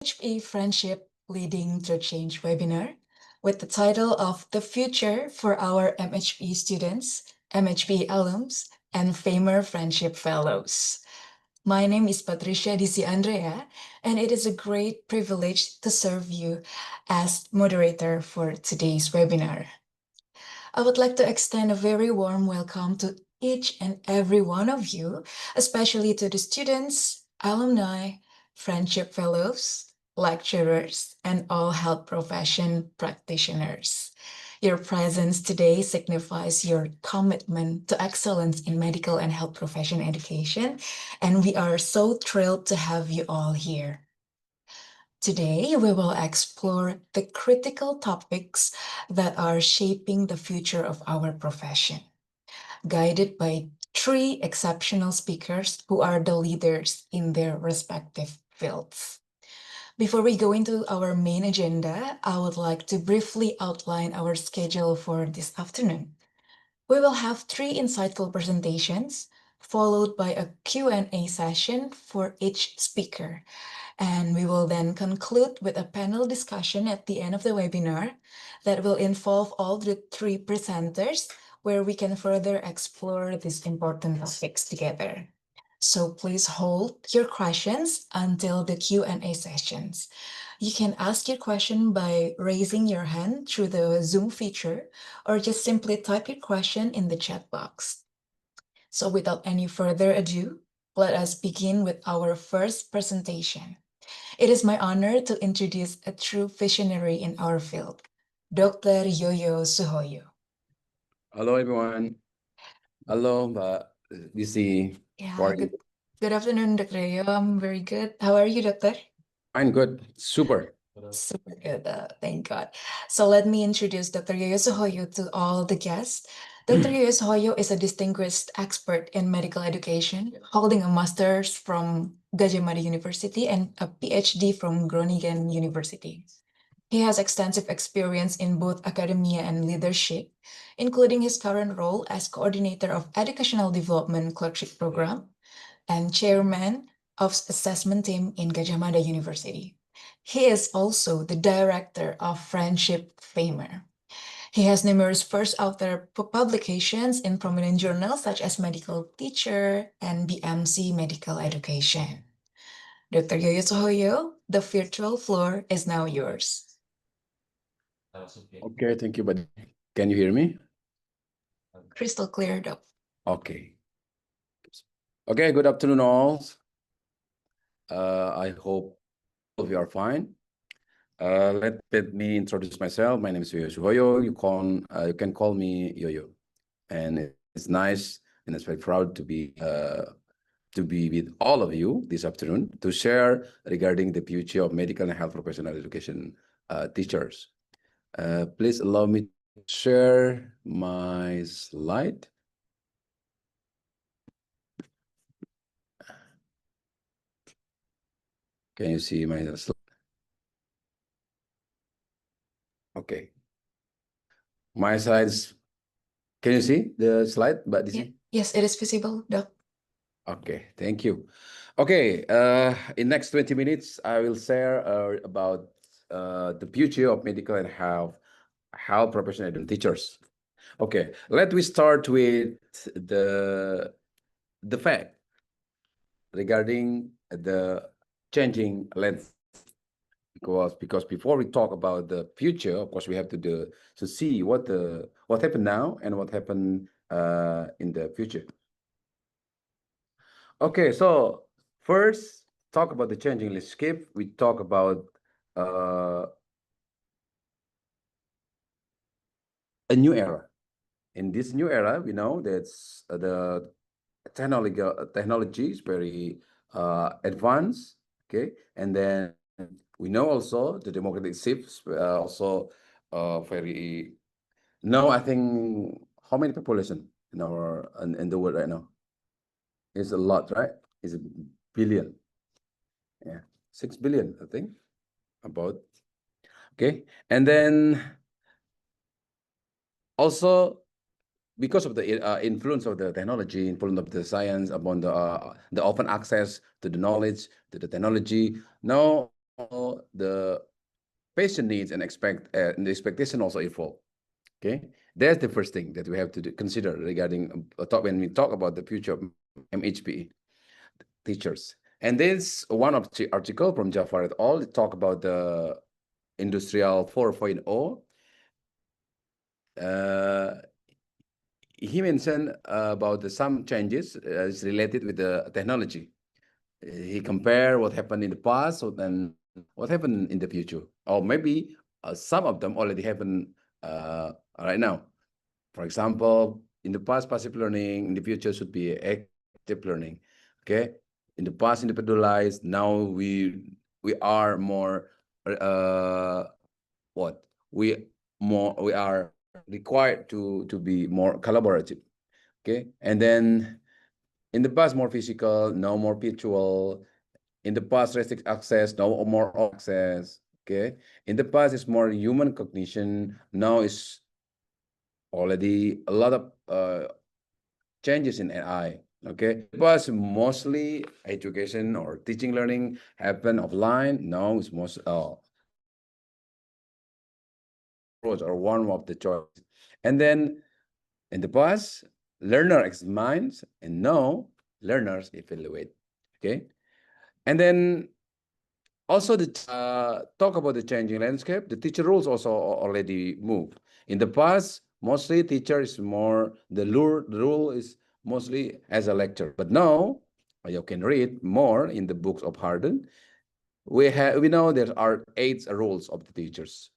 MHPE Friendship Leading to Change webinar with the title of The Future for Our MHPE Students, MHPE Alums, and Faimer Friendship Fellows. My name is Patricia Disi Andrea, and it is a great privilege to serve you as moderator for today's webinar. I would like to extend a very warm welcome to each and every one of you, especially to the students, alumni, friendship fellows, lecturers, and all health profession practitioners. Your presence today signifies your commitment to excellence in medical and health profession education, and we are so thrilled to have you all here. Today, we will explore the critical topics that are shaping the future of our profession, guided by three exceptional speakers who are the leaders in their respective fields. Before we go into our main agenda, I would like to briefly outline our schedule for this afternoon. We will have three insightful presentations, followed by a Q&A session for each speaker. And we will then conclude with a panel discussion at the end of the webinar that will involve all the three presenters, where we can further explore these important topics together. So please hold your questions until the Q&A sessions. You can ask your question by raising your hand through the Zoom feature, or just simply type your question in the chat box. So without any further ado, let us begin with our first presentation. It is my honor to introduce a true visionary in our field, Dr. Yoyo Suhoyo. Hello, everyone. Hello, Disi. Yeah, good afternoon, Dr. Yoyo. I'm very good. How are you, Doctor? I'm good. Super. Super good. Thank God. So let me introduce Dr. Yoyo Suhoyo to all the guests. Dr. Yoyo Suhoyo is a distinguished expert in medical education, holding a master's from Gajah Mada University and a PhD from Groningen University. He has extensive experience in both academia and leadership, including his current role as coordinator of Educational Development Clerkship Program and chairman of assessment team in Gajah Mada University. He is also the director of Friendship Faimer. He has numerous first-author publications in prominent journals such as Medical Teacher and BMC Medical Education. Dr. Yoyo Suhoyo, the virtual floor is now yours. Okay, thank you, buddy. Can you hear me? Crystal clear, Doc. Okay. Okay, good afternoon, all. I hope all of you are fine. Let me introduce myself. My name is Yoyo Suhoyo. You can call me Yoyo, and it's nice and it's very proud to be with all of you this afternoon to share regarding the future of medical and health professional education teachers. Please allow me to share my slide. Can you see my slide? Okay. My slides. Can you see the slide? But yes, it is visible, Doc. Okay, thank you. Okay, in next 20 minutes, I will share about the future of medical and health professional and teachers. Okay, let me start with the fact regarding the changing landscape. Because before we talk about the future, of course, we have to see what happened now and what happened in the future. Okay, so first talk about the changing landscape. We talk about a new era. In this new era, we know that the technology is very advanced. Okay, and then we know also the democratic shifts also very. Now I think how many population in the world right now? It's a lot, right? It's a billion. Yeah, 6 billion, I think, about. Okay, and then also because of the influence of the technology, influence of the science upon the open access to the knowledge, to the technology. Now the patient needs and the expectation also evolve. Okay, that's the first thing that we have to consider regarding when we talk about the future of MHPE teachers. And this one of the article from Jafar et al. Talk about the industrial 4.0. He mentioned about some changes related with the technology. He compared what happened in the past and what happened in the future, or maybe some of them already happen right now. For example, in the past, passive learning. In the future, should be active learning. Okay. In the past, individualized. Now we are more what we are required to be more collaborative. Okay. And then in the past, more physical, now more virtual. In the past, restrict access, now more access. Okay. In the past, it's more human cognition. Now it's already a lot of changes in AI. Okay. It was mostly education or teaching learning happen offline. Now it's most or one of the choice. And then in the past, learner examines, and now learners evaluate. Okay. And then also talk about the changing landscape. The teacher roles also already moved. In the past, mostly teacher is more, the rule is mostly as a lecturer. But now you can read more in the books of Harden. We know there are 8 roles of the teachers,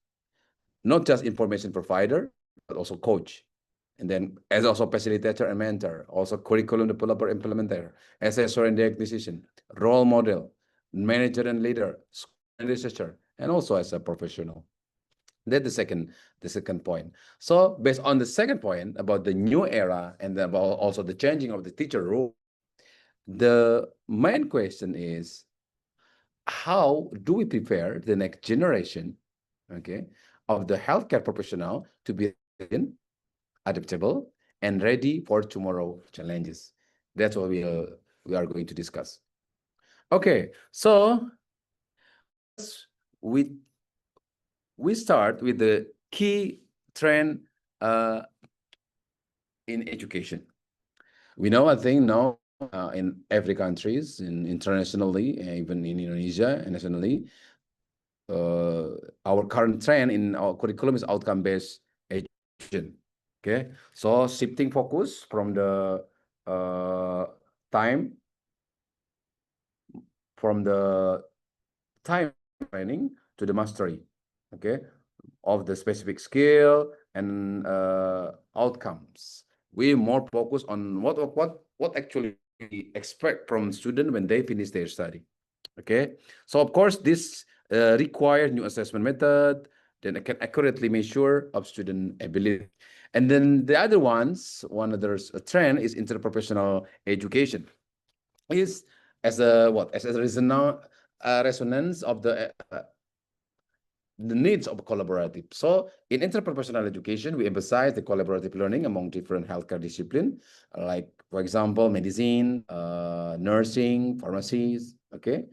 not just information provider, but also coach. And then as also facilitator and mentor, also curriculum developer, implementer, assessor and diagnostician, role model, manager and leader, and researcher, and also as a professional. That's the second point. So based on the second point about the new era and about also the changing of the teacher role, the main question is, how do we prepare the next generation, okay, of the healthcare professional to be adaptable and ready for tomorrow challenges? That's what we are going to discuss. Okay, so we start with the key trend in education. We know, I think now in every countries, internationally, even in Indonesia and nationally, our current trend in our curriculum is outcome-based education. Okay, so shifting focus from the time training to the mastery, okay, of the specific skill and outcomes. We more focus on what actually we expect from student when they finish their study. Okay, so of course this requires new assessment method, then it can accurately measure of student ability. And then the other one other trend is interprofessional education. Is as a resonance of the needs of collaborative. So in interprofessional education, we emphasize the collaborative learning among different healthcare disciplines, like, for example, medicine, nursing, pharmacies, okay,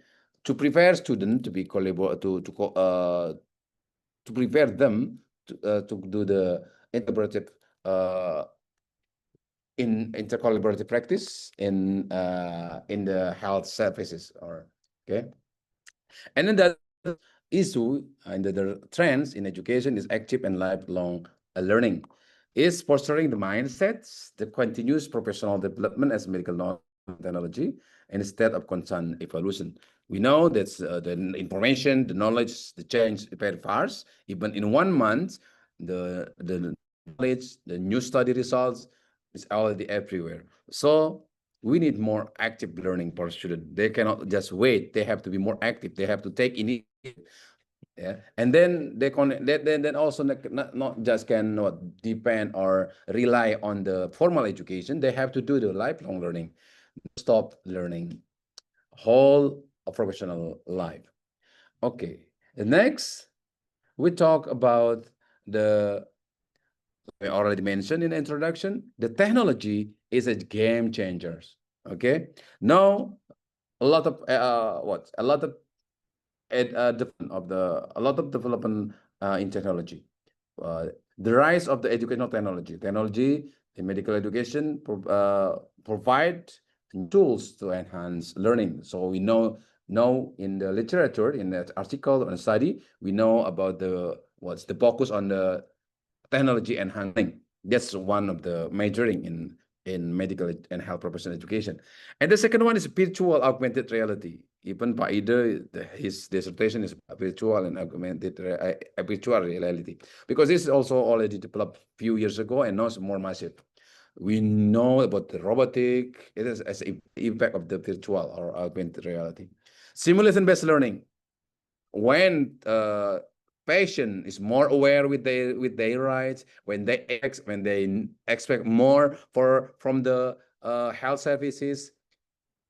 to prepare students to be to prepare them to do the interprofessional in intercollaborative practice in the health services, or okay. And then the issue and the trends in education is active and lifelong learning, is fostering the mindsets, the continuous professional development as medical knowledge and technology, instead of constant evolution. We know that the information, the knowledge, the change very fast. Even in 1 month, the knowledge, the new study results is already everywhere. So we need more active learning for students. They cannot just wait. They have to be more active. They have to take initiative. Yeah, and then they can then also not just cannot depend or rely on the formal education. They have to do the lifelong learning, stop learning, whole professional life. Okay, next we talk about the, I already mentioned in the introduction, the technology is a game changer. Okay, now a lot of a lot of development in technology. Uh, the rise of the educational technology in medical education provide tools to enhance learning. So we know in the literature, in that article or study, we know about what's the focus on the technology enhancing. That's one of the majoring in medical and health professional education. And the second one is virtual augmented reality. Even Pak Ide, his dissertation is virtual and virtual reality, because this is also already developed a few years ago and now it's more massive. We know about the robotic, it is as an impact of the virtual or augmented reality. Simulation-based learning, when patient is more aware with their rights, when they expect more from the health services,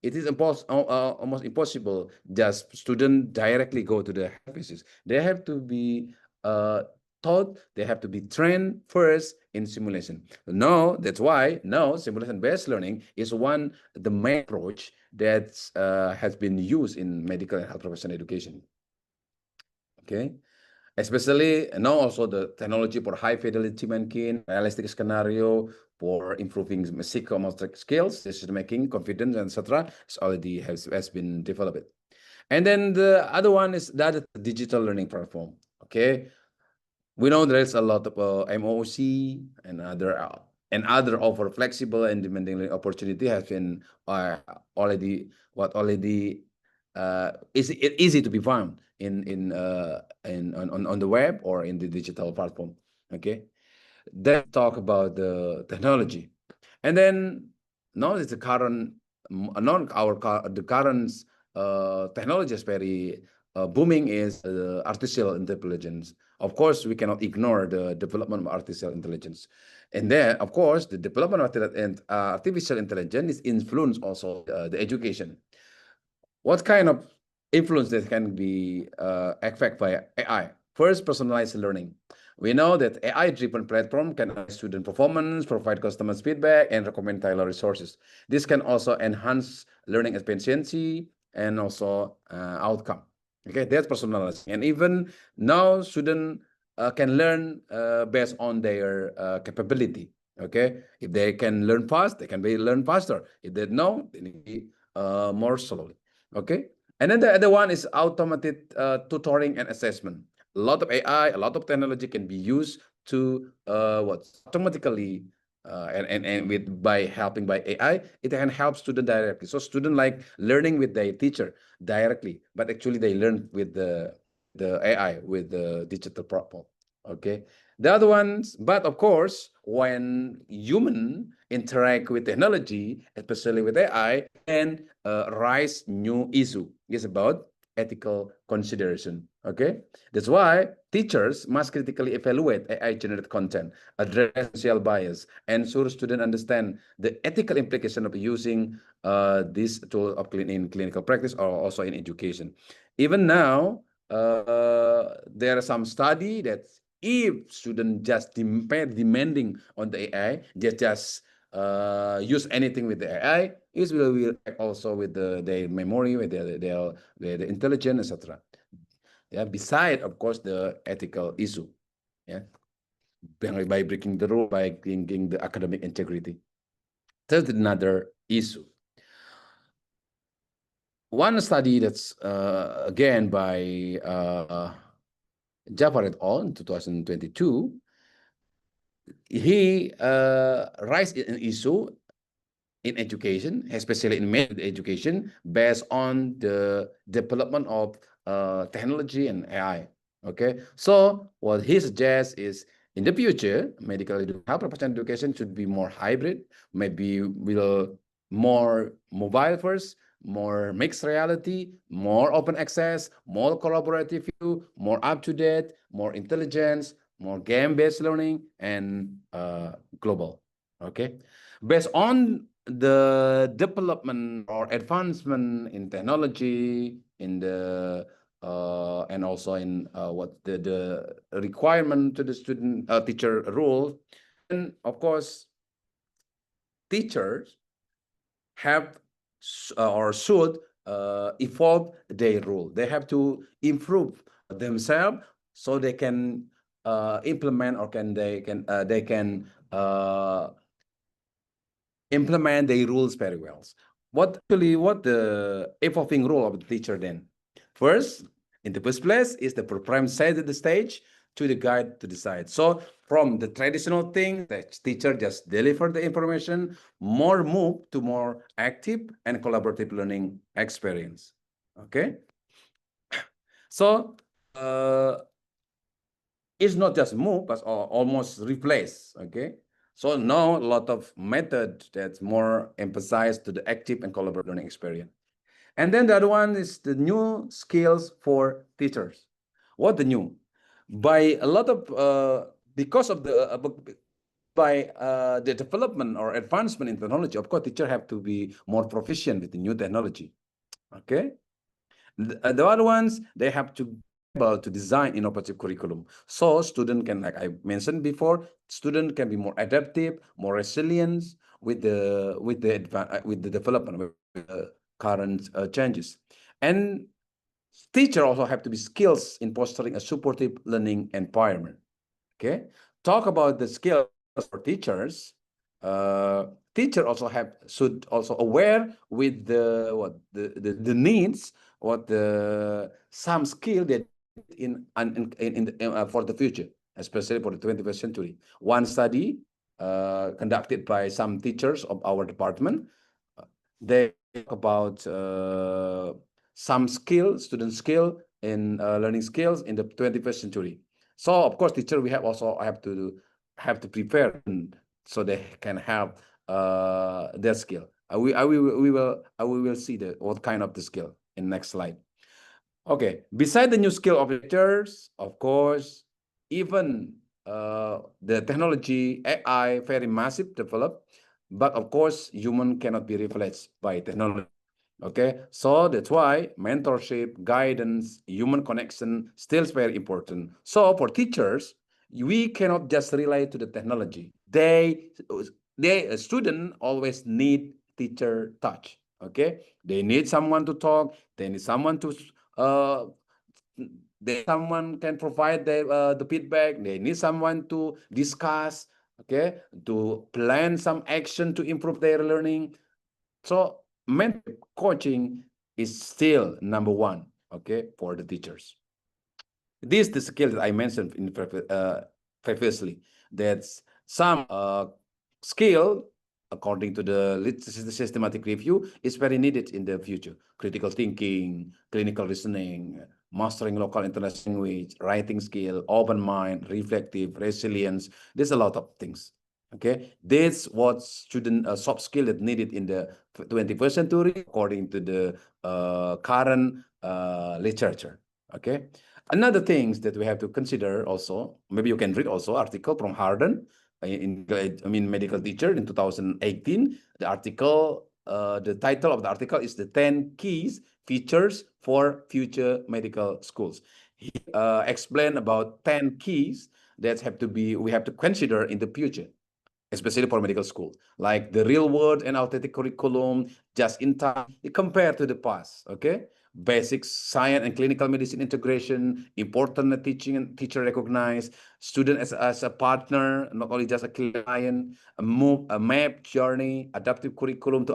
it is almost impossible just student directly go to the health services. They have to be taught, they have to be trained first in simulation. No, that's why no, simulation-based learning is one the main approach that has been used in medical and health professional education. Okay, especially now also the technology for high fidelity making, realistic scenario for improving psychomotor skills, decision making, confidence, etc. It's already has been developed. And then the other one is that digital learning platform. Okay, we know there's a lot of MOOC and other offer flexible and demanding learning opportunity has been already is easy to be found on the web or in the digital platform. Okay, let's talk about the technology, and then now it's the current the current technology is very booming is artificial intelligence. Of course, we cannot ignore the development of artificial intelligence, and then of course the development of artificial intelligence is influence also the education. What kind of influence that can be affected by AI? First, personalized learning. We know that AI-driven platform can analyze student performance, provide customers feedback, and recommend tailored resources. This can also enhance learning efficiency and also outcome. Okay, that's personalized. And even now, students can learn based on their capability. Okay, if they can learn fast, they can be learn faster. If they know, they need to be more slowly. Okay. And then the other one is automated tutoring and assessment. A lot of AI, a lot of technology can be used to automatically and with by helping by AI, it can help student directly. So student like learning with their teacher directly, but actually they learn with the AI with the digital platform. Okay. The other ones, but of course, when human interact with technology, especially with AI, and rise new issue is about ethical consideration. Okay, that's why teachers must critically evaluate AI-generated content, address social bias, ensure students understand the ethical implication of using this tool of in clinical practice or also in education. Even now, there are some study that if students just demanding on the AI, just use anything with the AI, it will also with their memory, with their intelligence, etc. Yeah, beside of course the ethical issue. Yeah, by breaking the rule, by bringing the academic integrity. That's another issue. One study that's again by Jafar et al. In 2022, he raised an issue in education, especially in medical education, based on the development of technology and AI. Okay, so what he suggests is in the future, medical health professional education should be more hybrid, maybe will more mobile first, more mixed reality, more open access, more collaborative view, more up-to-date, more intelligence, more game-based learning, and global. Okay, based on the development or advancement in technology, in the and also in what the requirement to the student teacher role, and of course, teachers have or should evolve their role. They have to improve themselves so they can implement or they can implement their rules very well. What the evolving role of the teacher then? First, in the first place, is the prime set the stage to the guide to decide. So from the traditional thing, the teacher just deliver the information, more move to more active and collaborative learning experience. Okay. So it's not just move, but almost replace. Okay. So now a lot of method that's more emphasized to the active and collaborative learning experience. And then the other one is the new skills for teachers. What the new? By a lot of because of the development or advancement in technology, of course, teachers have to be more proficient with the new technology. Okay. The other ones, they have to be able to design innovative curriculum. So student can, like I mentioned before, student can be more adaptive, more resilient with the development with the current changes. And teacher also have to be skills in fostering a supportive learning environment. Okay, talk about the skills for teachers. Teacher also should also aware with the needs, what the some skill that for the future, especially for the 21st century. One study conducted by some teachers of our department, they talk about some skill, student skill in learning skills in the 21st century. So of course, teacher, we have to prepare so they can have their skill. We will see what kind of the skill in next slide. Okay, beside the new skill of teachers, of course, even the technology AI very massive develop, but of course, human cannot be replaced by technology. Okay, so that's why mentorship, guidance, human connection still is very important. So for teachers, we cannot just rely to the technology. A student always need teacher touch. Okay, they need someone to talk. They need someone to someone can provide the feedback. They need someone to discuss. Okay, to plan some action to improve their learning. So mentorship coaching is still number one, okay, for the teachers. This is the skill that I mentioned previously. That's some skill, according to the systematic review, is very needed in the future. Critical thinking, clinical reasoning, mastering local international language, writing skill, open mind, reflective, resilience. There's a lot of things. Okay, this what student soft skill that needed in the 21st century according to the current literature. Okay, another things that we have to consider also, maybe you can read also article from Harden medical teacher in 2018. The article, the title of the article is the 10 keys features for future medical schools. He explained about 10 keys that we have to consider in the future, especially for medical school, like the real world and authentic curriculum, just in time, compared to the past. Okay, basic science and clinical medicine integration, important teaching and teacher recognized, student as a partner, not only just a client, a map journey, adaptive curriculum to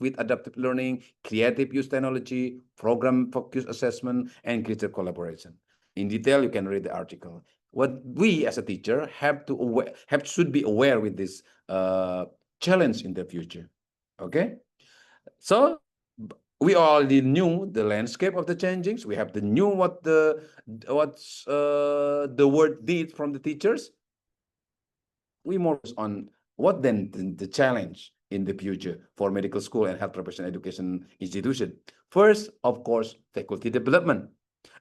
with adaptive learning, creative use technology, program focused assessment, and greater collaboration. In detail, you can read the article. What we as a teacher should be aware with this challenge in the future. Okay, so we already knew the landscape of the changings. We have the new what's the word needs from the teachers. We more on what then the challenge in the future for medical school and health professional education institution. First, of course, faculty development.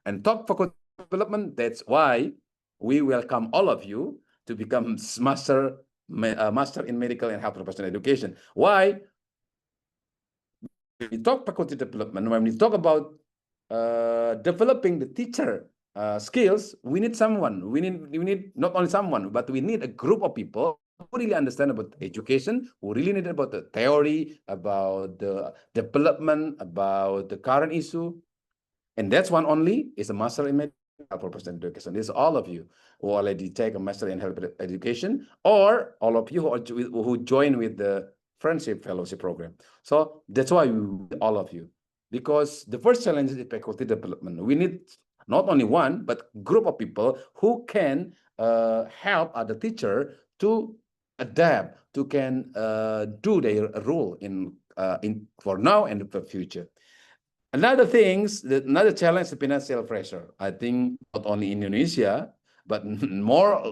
And top faculty development, that's why we welcome all of you to become master in medical and health professional education. Why? When we talk faculty development, when we talk about developing the teacher skills, we need someone. We need not only someone, but we need a group of people who really understand about education, who really need about the theory, about the development, about the current issue. And that's one only is a master in medical professional education. This is all of you who already take a master in health education, or all of you who join with the friendship fellowship program. So that's why all of you, because the first challenge is faculty development. We need not only one, but group of people who can help other teacher to adapt, to can do their role in for now and for future. Another things, another challenge is financial pressure. I think not only in Indonesia, but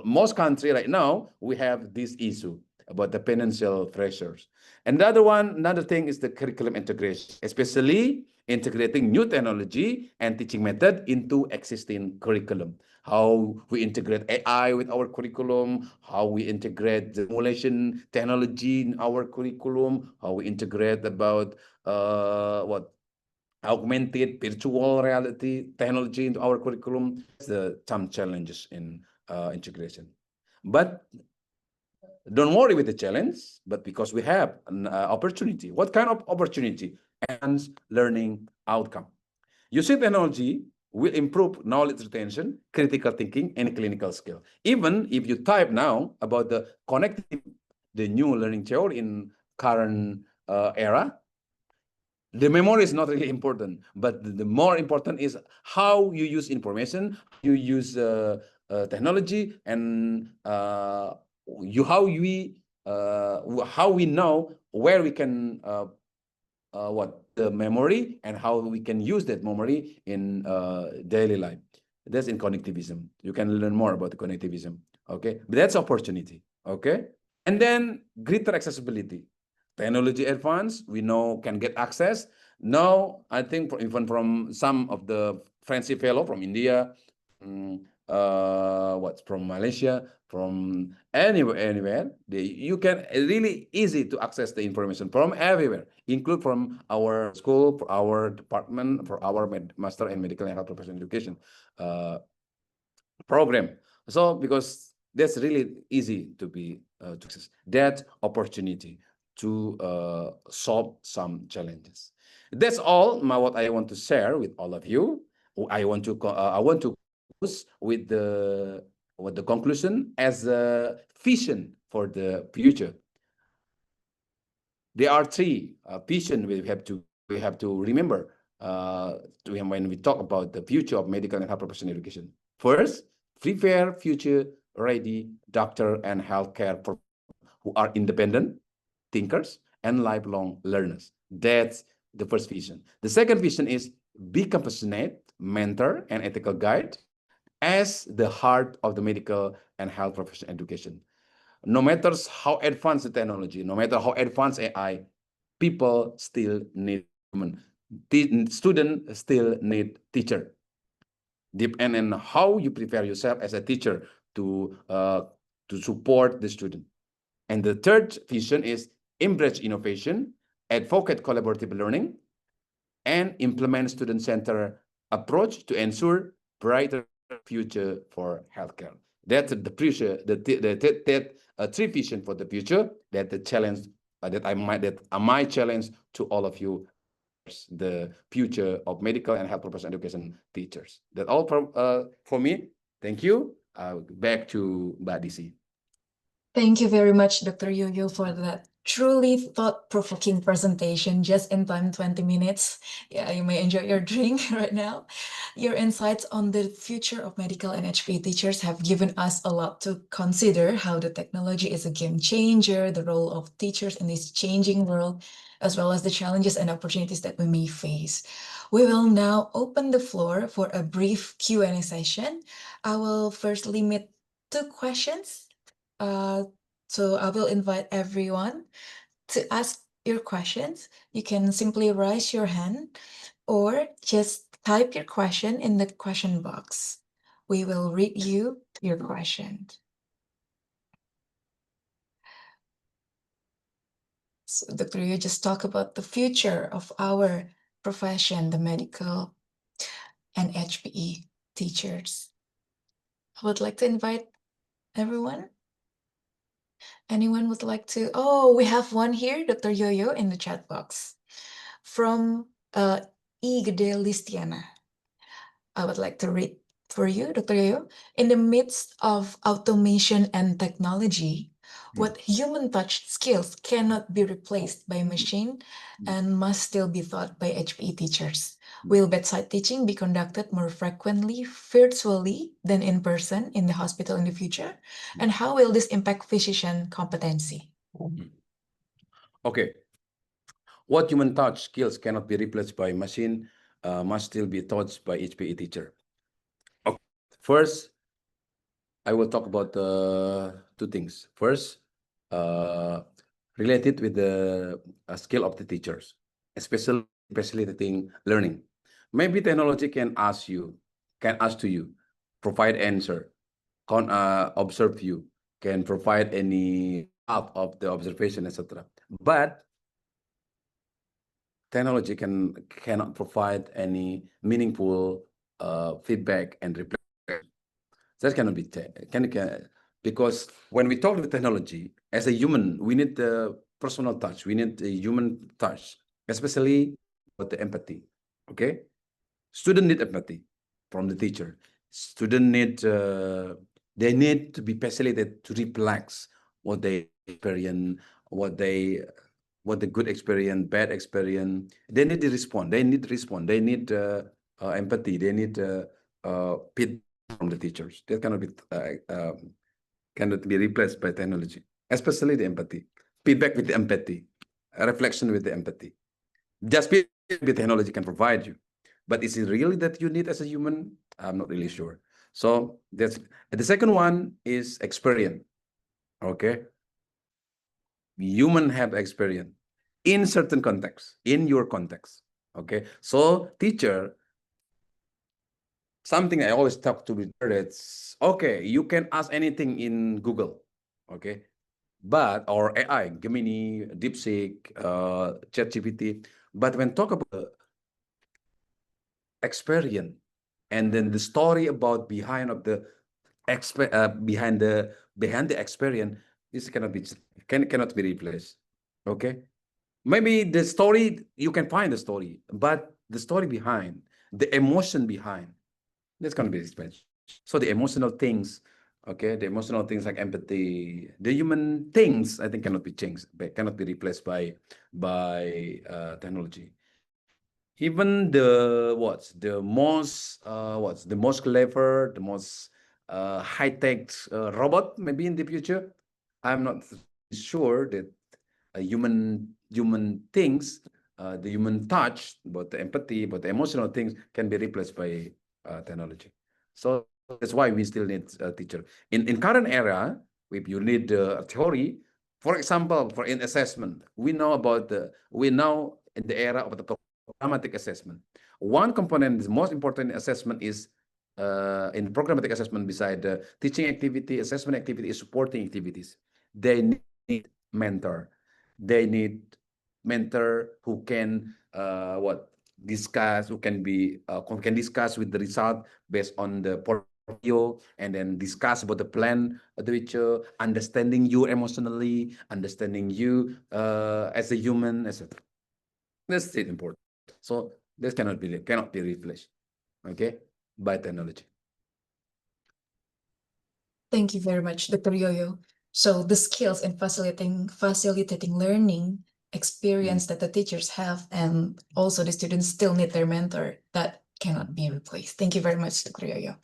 most country right now, we have this issue about the financial pressures. Another thing is the curriculum integration, especially integrating new technology and teaching method into existing curriculum. How we integrate AI with our curriculum, how we integrate the simulation technology in our curriculum, how we integrate about augmented virtual reality technology into our curriculum. Some challenges in integration. But don't worry with the challenge, but because we have an opportunity. What kind of opportunity? And learning outcome. Using technology will improve knowledge retention, critical thinking, and clinical skill. Even if you type now about the connective, the new learning theory in current era, the memory is not really important, but the more important is how you use information, you use technology, and how we know where we can what the memory and how we can use that memory in daily life. That's in connectivism. You can learn more about the connectivism. Okay, but that's opportunity. Okay, and then greater accessibility. Technology advance, we know can get access. Now, I think even from some of the friendship fellow from India, what's from Malaysia, from anywhere, you can really easy to access the information from everywhere, include from our school, for our department, for our master in medical and health professional education program. So because that's really easy to be to access that opportunity to solve some challenges. That's all what I want to share with all of you. I want to close with the conclusion as a vision for the future. There are three vision we have to remember when we talk about the future of medical and health professional education. First, prepare future-ready doctor and healthcare professionals who are independent thinkers and lifelong learners. That's the first vision. The second vision is be compassionate, mentor, and ethical guide as the heart of the medical and health professional education. No matter how advanced the technology, no matter how advanced AI, people still need human. Students still need teacher. Depend on how you prepare yourself as a teacher to support the student. And the third vision is embrace innovation, advocate collaborative learning, and implement student-centered approach to ensure brighter future for healthcare. That's the future, three vision for the future. That the challenge that my challenge to all of you, the future of medical and health professional education teachers. That's all for me. Thank you. Back to Mbak DC. Thank you very much, Dr. Yoyo, for that truly thought-provoking presentation, just in time, 20 minutes. Yeah, you may enjoy your drink right now. Your insights on the future of medical and HPE teachers have given us a lot to consider, how the technology is a game changer, the role of teachers in this changing world, as well as the challenges and opportunities that we may face. We will now open the floor for a brief Q&A session. I will first limit 2 questions. So I will invite everyone to ask your questions. You can simply raise your hand or just type your question in the question box. We will read you your question. So Dr. Yu just talk about the future of our profession, the medical and HPE teachers. I would like to invite everyone. Anyone would like to? Oh, we have one here, Dr. Yoyo, in the chat box from E. Gede Listiana. I would like to read for you, Dr. Yoyo. In the midst of automation and technology, what human touch skills cannot be replaced by machine and must still be taught by HPE teachers. Will bedside teaching be conducted more frequently virtually than in person in the hospital in the future? And how will this impact physician competency? Okay. What human touch skills cannot be replaced by machine must still be taught by HPE teacher. Okay. First, I will talk about two things. First, related with the skill of the teachers, especially facilitating learning. Maybe technology can ask to you, provide answer, observe you, can provide any result of the observation, etc. But technology cannot provide any meaningful feedback and reply. That cannot be because when we talk with technology, as a human, we need the personal touch. We need the human touch, especially with the empathy. Okay, student need empathy from the teacher. Student need they need to be facilitated to reflect what they experience, what they what the good experience, bad experience. They need to respond. They need to respond. They need empathy. They need feedback from the teachers. That cannot be replaced by technology, especially the empathy. Feedback with the empathy, a reflection with the empathy. Just feedback technology can provide you, but is it really that you need as a human? I'm not really sure. So that's the second one is experience. Okay, human have experience in certain context, in your context. Okay, so teacher, something I always talk to with it's okay, you can ask anything in Google, okay, but or AI, Gemini, DeepSeek, ChatGPT, but when talk about experience and then the story about behind of the behind the experience, this cannot be replaced. Okay, maybe the story you can find the story, but the story behind, the emotion behind, that's gonna be replaced. So the emotional things, okay, the emotional things like empathy, the human things, I think cannot be changed, cannot be replaced by technology. Even the most clever, the most high-tech robot maybe in the future, I'm not sure that human things, the human touch, but the empathy, but the emotional things can be replaced by technology. So that's why we still need a teacher. In current era, if you need a theory, for example, for in assessment, we know in the era of the programmatic assessment. One component is most important in assessment is in programmatic assessment beside the teaching activity, assessment activity is supporting activities. They need mentor. They need mentor who can who can discuss with the result based on the portfolio and then discuss about the plan of the future, understanding you emotionally, understanding you as a human, etc. That's it important. So this cannot be replaced, okay, by technology. Thank you very much, Dr. Yoyo. So the skills in facilitating learning experience that the teachers have and also the students still need their mentor, that cannot be replaced. Thank you very much, Dr. Yoyo.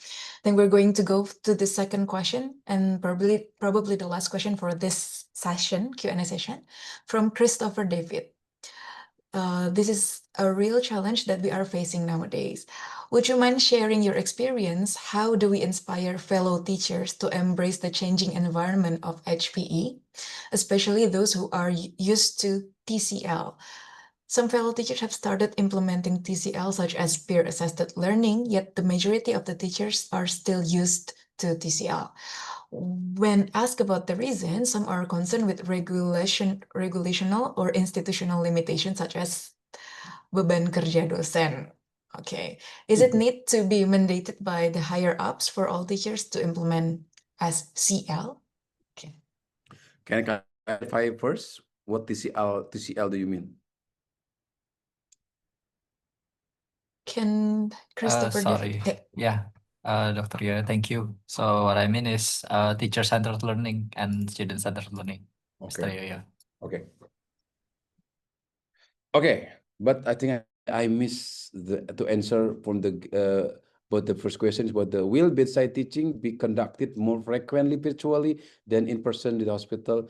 Then we're going to go to the second question and probably the last question for this session, Q&A session, from Christopher David. This is a real challenge that we are facing nowadays. Would you mind sharing your experience? How do we inspire fellow teachers to embrace the changing environment of HPE, especially those who are used to TCL? Some fellow teachers have started implementing TCL, such as peer-assisted learning, yet the majority of the teachers are still used to TCL. When asked about the reason, some are concerned with regulational or institutional limitations, such as beban kerja dosen. Okay, is it need to be mandated by the higher ups for all teachers to implement as CL? Okay. Can I clarify first? What TCL do you mean? Can Christopher Sorry. Yeah, Dr. Yo, thank you. So what I mean is teacher-centered learning and student-centered learning, Mr. Okay. Yoyo. Okay. Okay. But I think I missed to answer from the but the first question is what the will bedside teaching be conducted more frequently virtually than in person in the hospital?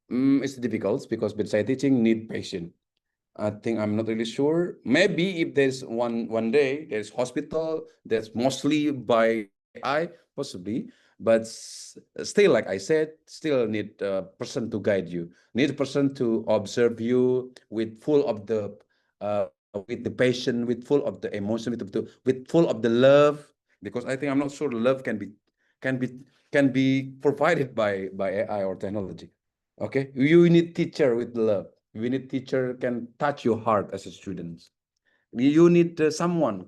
It's difficult because bedside teaching need patience. I think I'm not really sure. Maybe if there's one day there's hospital that's mostly by AI, possibly, but still, like I said, still need a person to guide you, need a person to observe you with full of the with the patient, with full of the emotion, with full of the love. Because I think I'm not sure love can be can be provided by AI or technology. Okay, you need teacher with love. We need teacher can touch your heart as a student. You need someone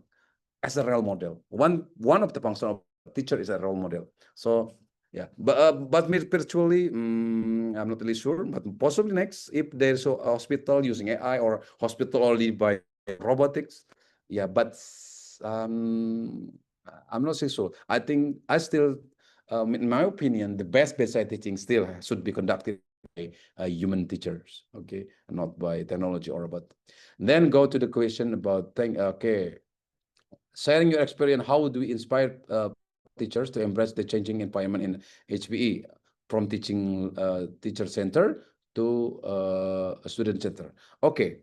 as a role model. One of the function of teacher is a role model. So yeah, but virtually, I'm not really sure. But possibly next, if there's a hospital using AI or hospital only by robotics, yeah. But um, I'm not so sure. I think I still, in my opinion, the best bedside teaching still should be conducted by human teachers, okay, not by technology or robot. Then go to the question about okay, sharing your experience. How do we inspire teachers to embrace the changing environment in HPE from teaching teacher center to a student center? Okay,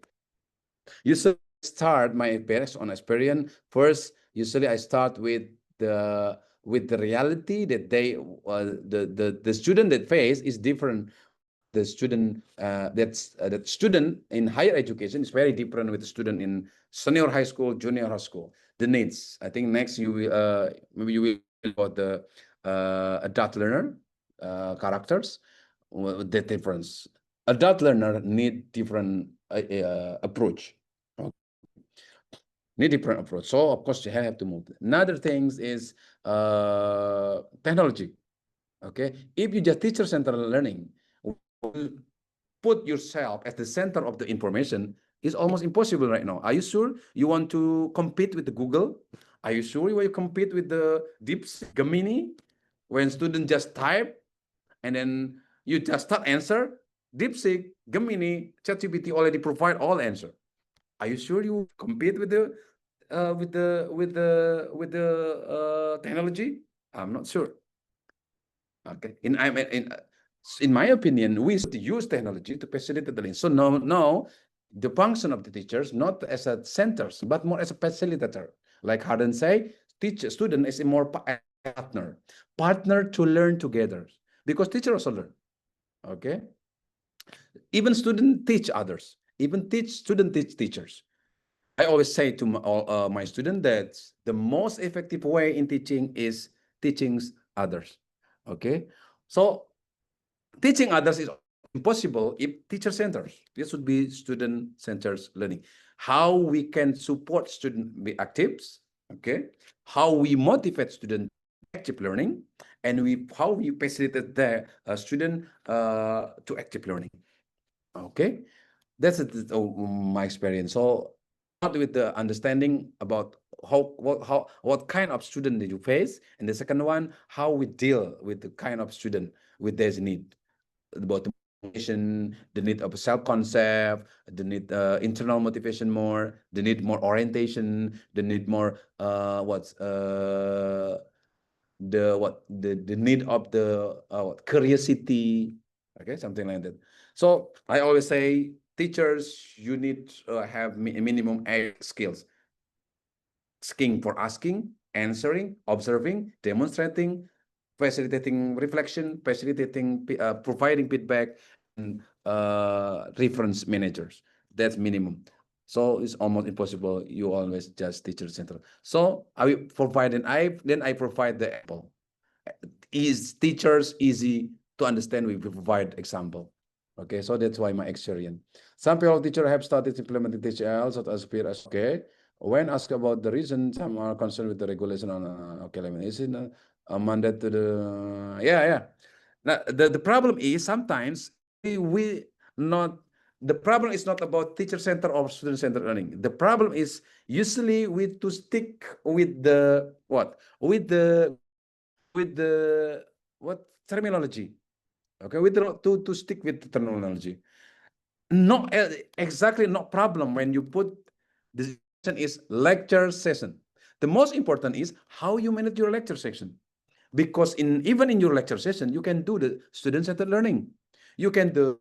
usually start my experience on experience first. Usually I start with the reality that the student that face is different with the student that student in higher education is very different with the student in senior high school, junior high school. The needs, I think next you will maybe you will about the adult learner characters, the difference. Adult learner need different approach, need different approach. So of course you have to move. Another things is technology. Okay, if you just teacher-centered learning, put yourself at the center of the information is almost impossible right now. Are you sure you want to compete with the Google? Are you sure you want to compete with the DeepSeek, Gemini? When students just type and then you just start answer, DeepSeek, Gemini, ChatGPT already provide all answer. Are you sure you compete with the technology? I'm not sure. Okay, in my opinion, we should use technology to facilitate the learning. So now the function of the teachers not as a centers, but more as a facilitator. Like Harden say, teacher student is a more partner to learn together, because teacher also learn. Okay, even student teach others, even student teach teachers. I always say to my student that the most effective way in teaching is teaching others. Okay, so teaching others is impossible if teacher-centered. This would be student-centered learning. How we can support student be active, okay? How we motivate student active learning, and how we facilitate the student to active learning. Okay, that's my experience. So start with the understanding about what kind of student did you face, and the second one, how we deal with the kind of student with their need, about the motivation, the need of self-concept, the need internal motivation more, the need more orientation, the need more the need of the curiosity, okay, something like that. So I always say teachers, you need to have minimum 8 skills: asking for asking, answering, observing, demonstrating, facilitating reflection, facilitating providing feedback, and reference managers. That's minimum. So it's almost impossible. You always just teacher central. So I provide I provide the example. Is teachers easy to understand? We provide example. Okay, so that's why my experience. Some people teacher have started implementing TCL such as peer as okay. When asked about the reason, some are concerned with the regulation on okay, let me is it a mandate to the yeah. Now, the problem is sometimes we not, the problem is not about teacher center or student centered learning. The problem is usually we to stick with the what? With the what terminology. Okay, with the, to stick with the terminology. Not exactly not problem when you put the session is lecture session. The most important is how you manage your lecture session. Because even in your lecture session, you can do the student-centered learning. You can do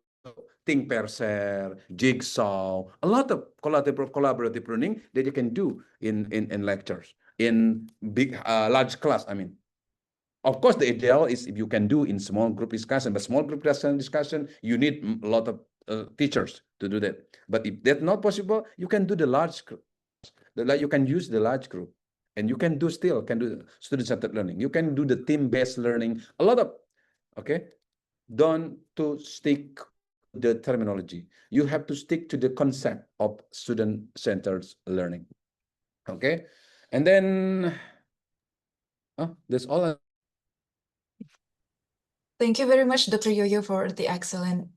think per share, jigsaw, a lot of collaborative learning that you can do in lectures, in big, large class, I mean. Of course, the ideal is if you can do in small group discussion, but small group discussion, you need a lot of teachers to do that. But if that's not possible, you can do the large group. You can use the large group, and you can do student-centered learning. You can do the team-based learning. A lot of, okay. Don't to stick the terminology. You have to stick to the concept of student-centered learning. Okay, and then that's all. Thank you very much, Dr. Yo-Yo, for the excellent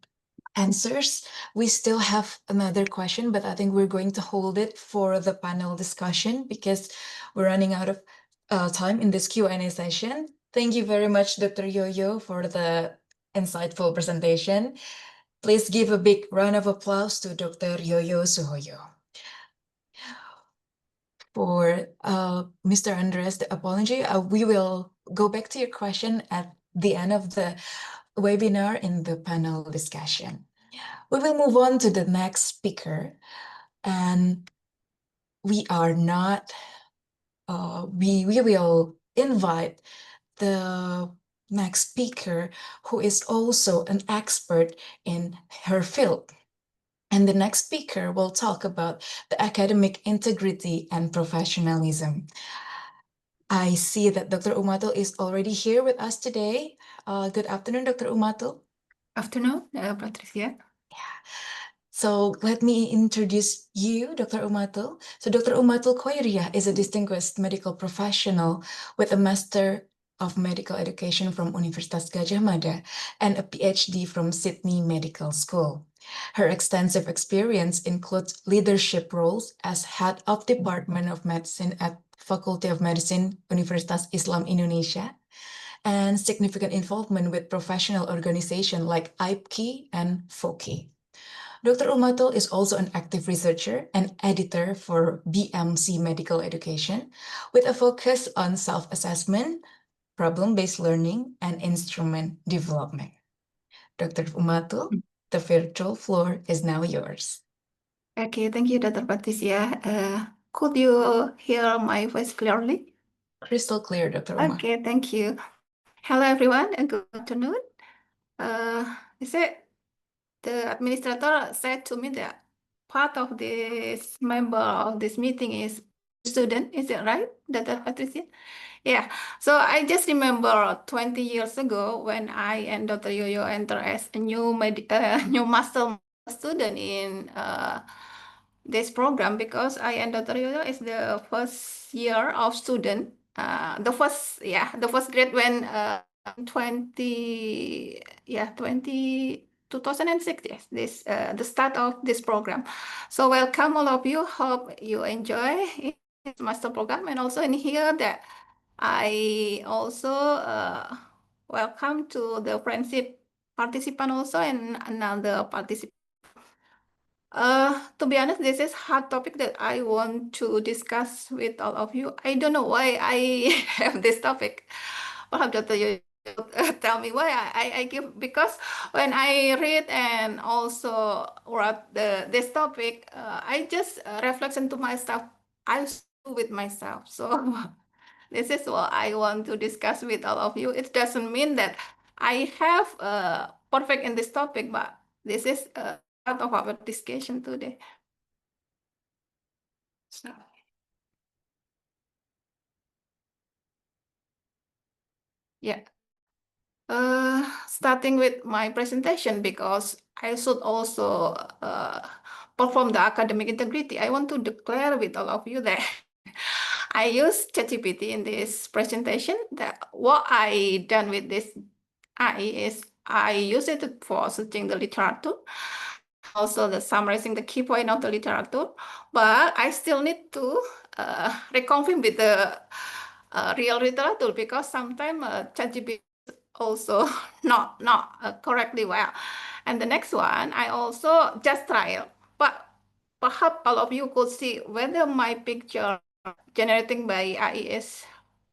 answers. We still have another question, but I think we're going to hold it for the panel discussion because we're running out of time in this Q&A session. Thank you very much, Dr. Yo-Yo, for the insightful presentation. Please give a big round of applause to Dr. Yo-Yo Suhoyo. For Mr. Andres, the apology, we will go back to your question at the end of the webinar in the panel discussion. We will move on to the next speaker, and we are not, we will invite the next speaker who is also an expert in her field. And the next speaker will talk about the academic integrity and professionalism. I see that Dr. Umatul is already here with us today. Good afternoon, Dr. Umatul. Afternoon, Patricia. So let me introduce you, Dr. Umatul. So Dr. Umatul Khoiria is a distinguished medical professional with a Master of Medical Education from Universitas Gadjah Mada and a PhD from Sydney Medical School. Her extensive experience includes leadership roles as head of Department of Medicine at Faculty of Medicine, Universitas Islam Indonesia, and significant involvement with professional organizations like IPKI and FOKI. Dr. Umatul is also an active researcher and editor for BMC Medical Education, with a focus on self-assessment, problem-based learning, and instrument development. Dr. Umatul, the virtual floor is now yours. Okay, thank you, Dr. Patricia. Could you hear my voice clearly? Crystal clear, Dr. Umatul. Okay, thank you. Hello, everyone, and good afternoon. The administrator said to me that part of this member of this meeting is student. Is it right, Dr. Patricia? Yeah. So I just remember 20 years ago when I and Dr. Yo-Yo entered as a new master student in this program, because I and Dr. Yo-Yo is the first year of student, the first grade when 2006, yes, this the start of this program. So welcome all of you. Hope you enjoy this master program, and also in here that I also welcome to the friendship participant also and another participant. To be honest, this is hard topic that I want to discuss with all of you. I don't know why I have this topic. Perhaps Dr. You tell me why I give, because when I read and also wrote this topic, I just reflection to myself. I with myself. So this is what I want to discuss with all of you. It doesn't mean that I have perfect in this topic, but this is part of our discussion today. So, yeah. Starting with my presentation, because I should also perform the academic integrity. I want to declare with all of you that I use ChatGPT in this presentation, that what I done with this I use it for searching the literature, also the summarizing the key point of the literature, but I still need to reconfirm with the real literature because sometimes ChatGPT also not correctly well. And the next one, I also just trial, but perhaps all of you could see whether my picture generating by AI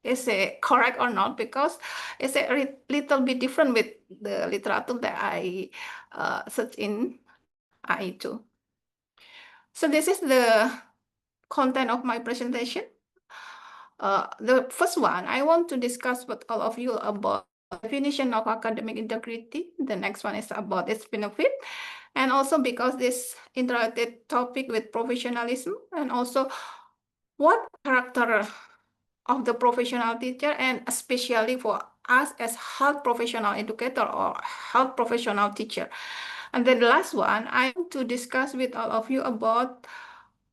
is correct or not, because it's a little bit different with the literature that I search in AI too. So this is the content of my presentation. The first one, I want to discuss with all of you about definition of academic integrity. The next one is about its benefit, and also because this interrelated topic with professionalism, and also what character of the professional teacher, and especially for us as health professional educator or health professional teacher. And then the last one, I want to discuss with all of you about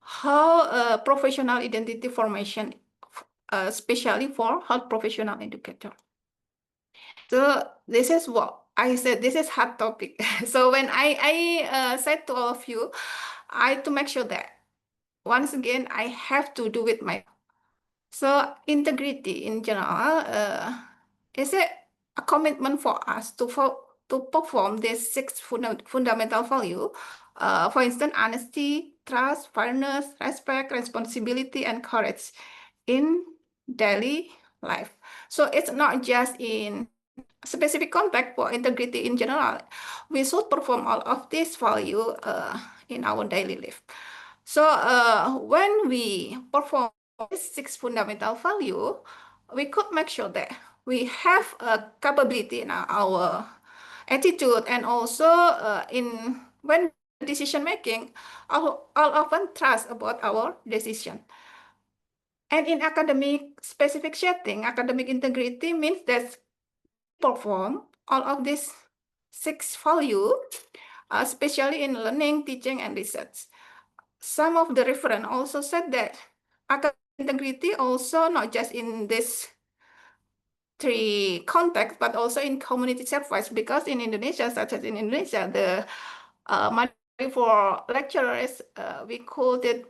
how professional identity formation, especially for health professional educator. So this is what I said, this is hot topic. So when I said to all of you, I to make sure that once again, I have to do with my. So integrity in general is a commitment for us to perform these six fundamental value. For instance, honesty, trust, fairness, respect, responsibility, and courage in daily life. So it's not just in specific context for integrity in general. We should perform all of these value in our daily life. So when we perform these six fundamental value, we could make sure that we have a capability in our attitude, and also in when decision making, all often trust about our decision. And in academic specific setting, academic integrity means that perform all of these six value, especially in learning, teaching, and research. Some of the reference also said that academic integrity also not just in this three contexts, but also in community service, because in Indonesia, such as in Indonesia, the mandatory for lecturers, we call it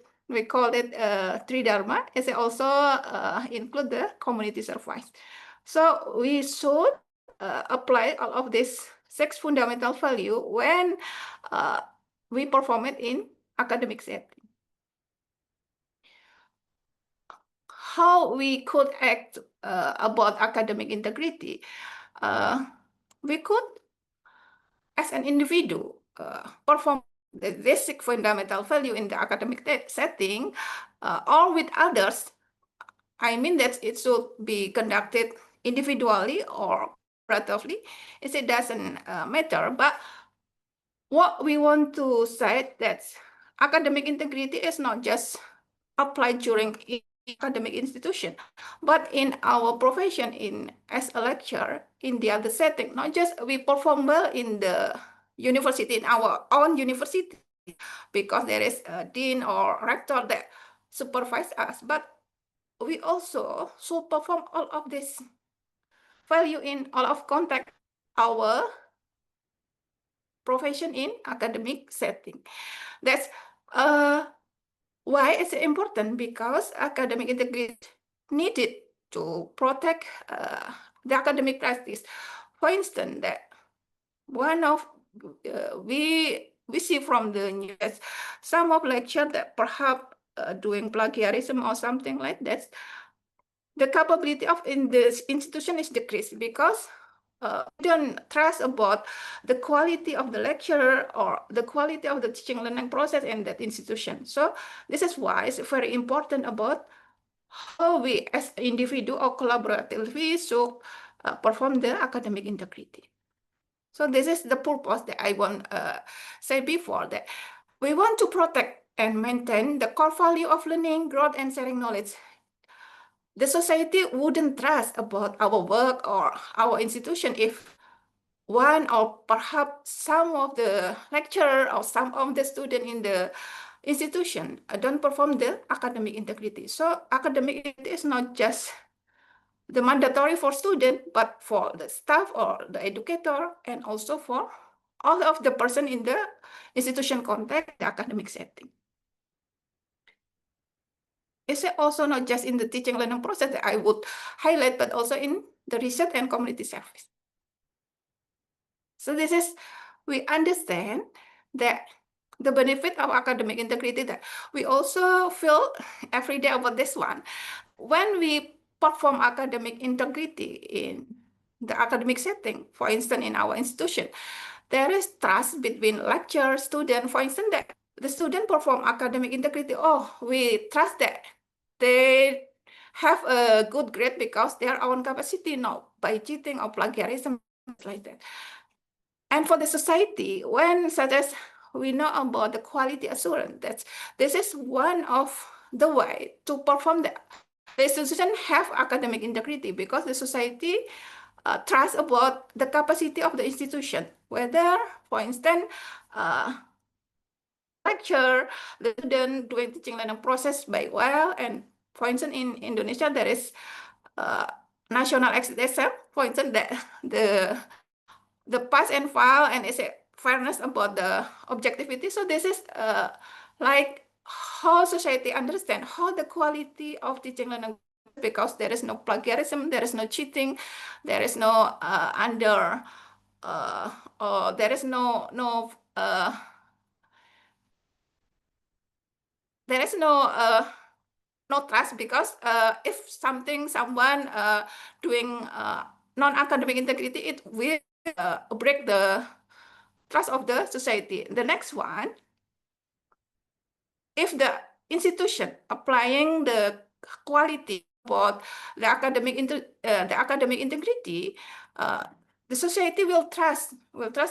Tridharma, is also include the community service. So we should apply all of these six fundamental value when we perform it in academic setting. How we could act about academic integrity? We could, as an individual, perform the basic fundamental value in the academic setting, or with others. I mean that it should be conducted individually or collaboratively. It doesn't matter. But what we want to say that academic integrity is not just applied during academic institution, but in our profession, in as a lecturer, in the other setting, not just we perform well in the university, in our own university, because there is a dean or rector that supervise us, but we also should perform all of this value in all of contact our profession in academic setting. That's why it's important, because academic integrity needed to protect the academic practice. For instance, that one of we see from the news some of lecture that perhaps doing plagiarism or something like that. The capability of in this institution is decreased because we don't trust about the quality of the lecturer or the quality of the teaching learning process in that institution. So this is why it's very important about how we as individual or collaboratively should perform the academic integrity. So this is the purpose that I want say before, that we want to protect and maintain the core value of learning, growth, and sharing knowledge. The society wouldn't trust about our work or our institution if one or perhaps some of the lecturer or some of the student in the institution don't perform the academic integrity. So academic integrity is not just the mandatory for student, but for the staff or the educator, and also for all of the person in the institution context, the academic setting. It's also not just in the teaching learning process that I would highlight, but also in the research and community service. So this is, we understand that the benefit of academic integrity, that we also feel every day about this one. When we perform academic integrity in the academic setting, for instance, in our institution, there is trust between lecturer, student. For instance, that the student perform academic integrity. Oh, we trust that they have a good grade because their own capacity, not by cheating or plagiarism, like that. And for the society, when such as we know about the quality assurance, that this is one of the way to perform the institution have academic integrity, because the society trust about the capacity of the institution, whether, for instance, lecture, the student doing teaching learning process by well. And for instance, in Indonesia, there is national exit exam, for instance, that the pass and fail, and it's a fairness about the objectivity. So this is like how society understand how the quality of teaching learning, because there is no plagiarism, there is no cheating, there is no or there is no trust, because if someone doing non-academic integrity, it will break the trust of the society. The next one, if the institution applying the quality about the academic integrity, the society will trust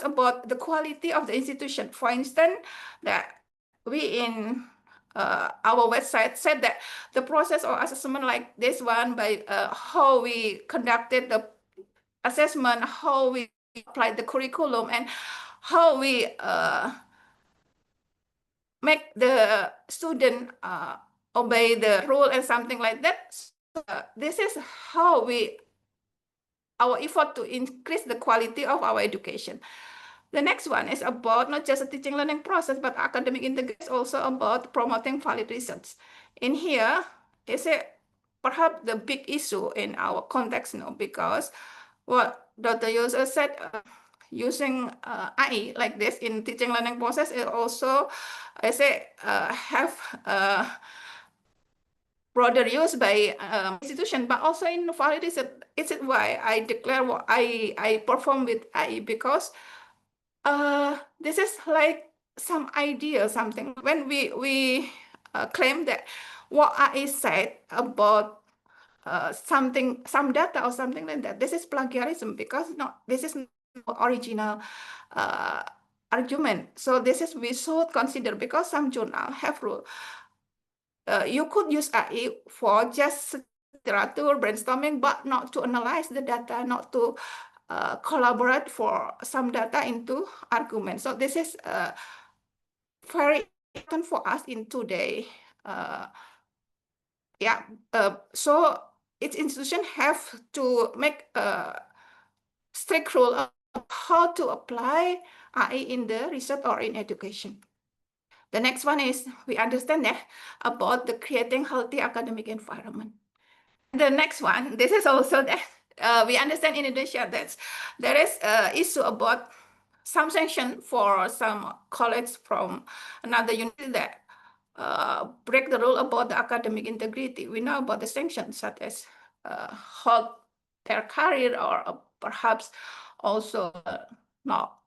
about the quality of the institution. For instance, that we in our website said that the process of assessment like this one, by how we conducted the assessment, how we applied the curriculum, and how we make the student obey the rule and something like that. So, this is how our effort to increase the quality of our education. The next one is about not just a teaching learning process, but academic integrity is also about promoting valid research. In here is perhaps the big issue in our context now, because what Dr. Yusuf said, using AI like this in teaching learning process is also, have broader use by institution, but also in valid research. It's why I declare what I perform with AI, because this is like some idea, something when we claim that what AI said about some data or something like that, this is plagiarism, because this is not original argument. So this is, we should consider, because some journal have rule. You could use AI for just literature brainstorming, but not to analyze the data, not to collaborate for some data into argument. So this is very important for us in today. So each institution have to make a strict rule of how to apply AI in the research or in education. The next one is, we understand that about the creating healthy academic environment. The next one, this is also that we understand in Indonesia that there is an issue about some sanction for some colleagues from another university that break the rule about the academic integrity. We know about the sanctions, such as halt their career, or perhaps also not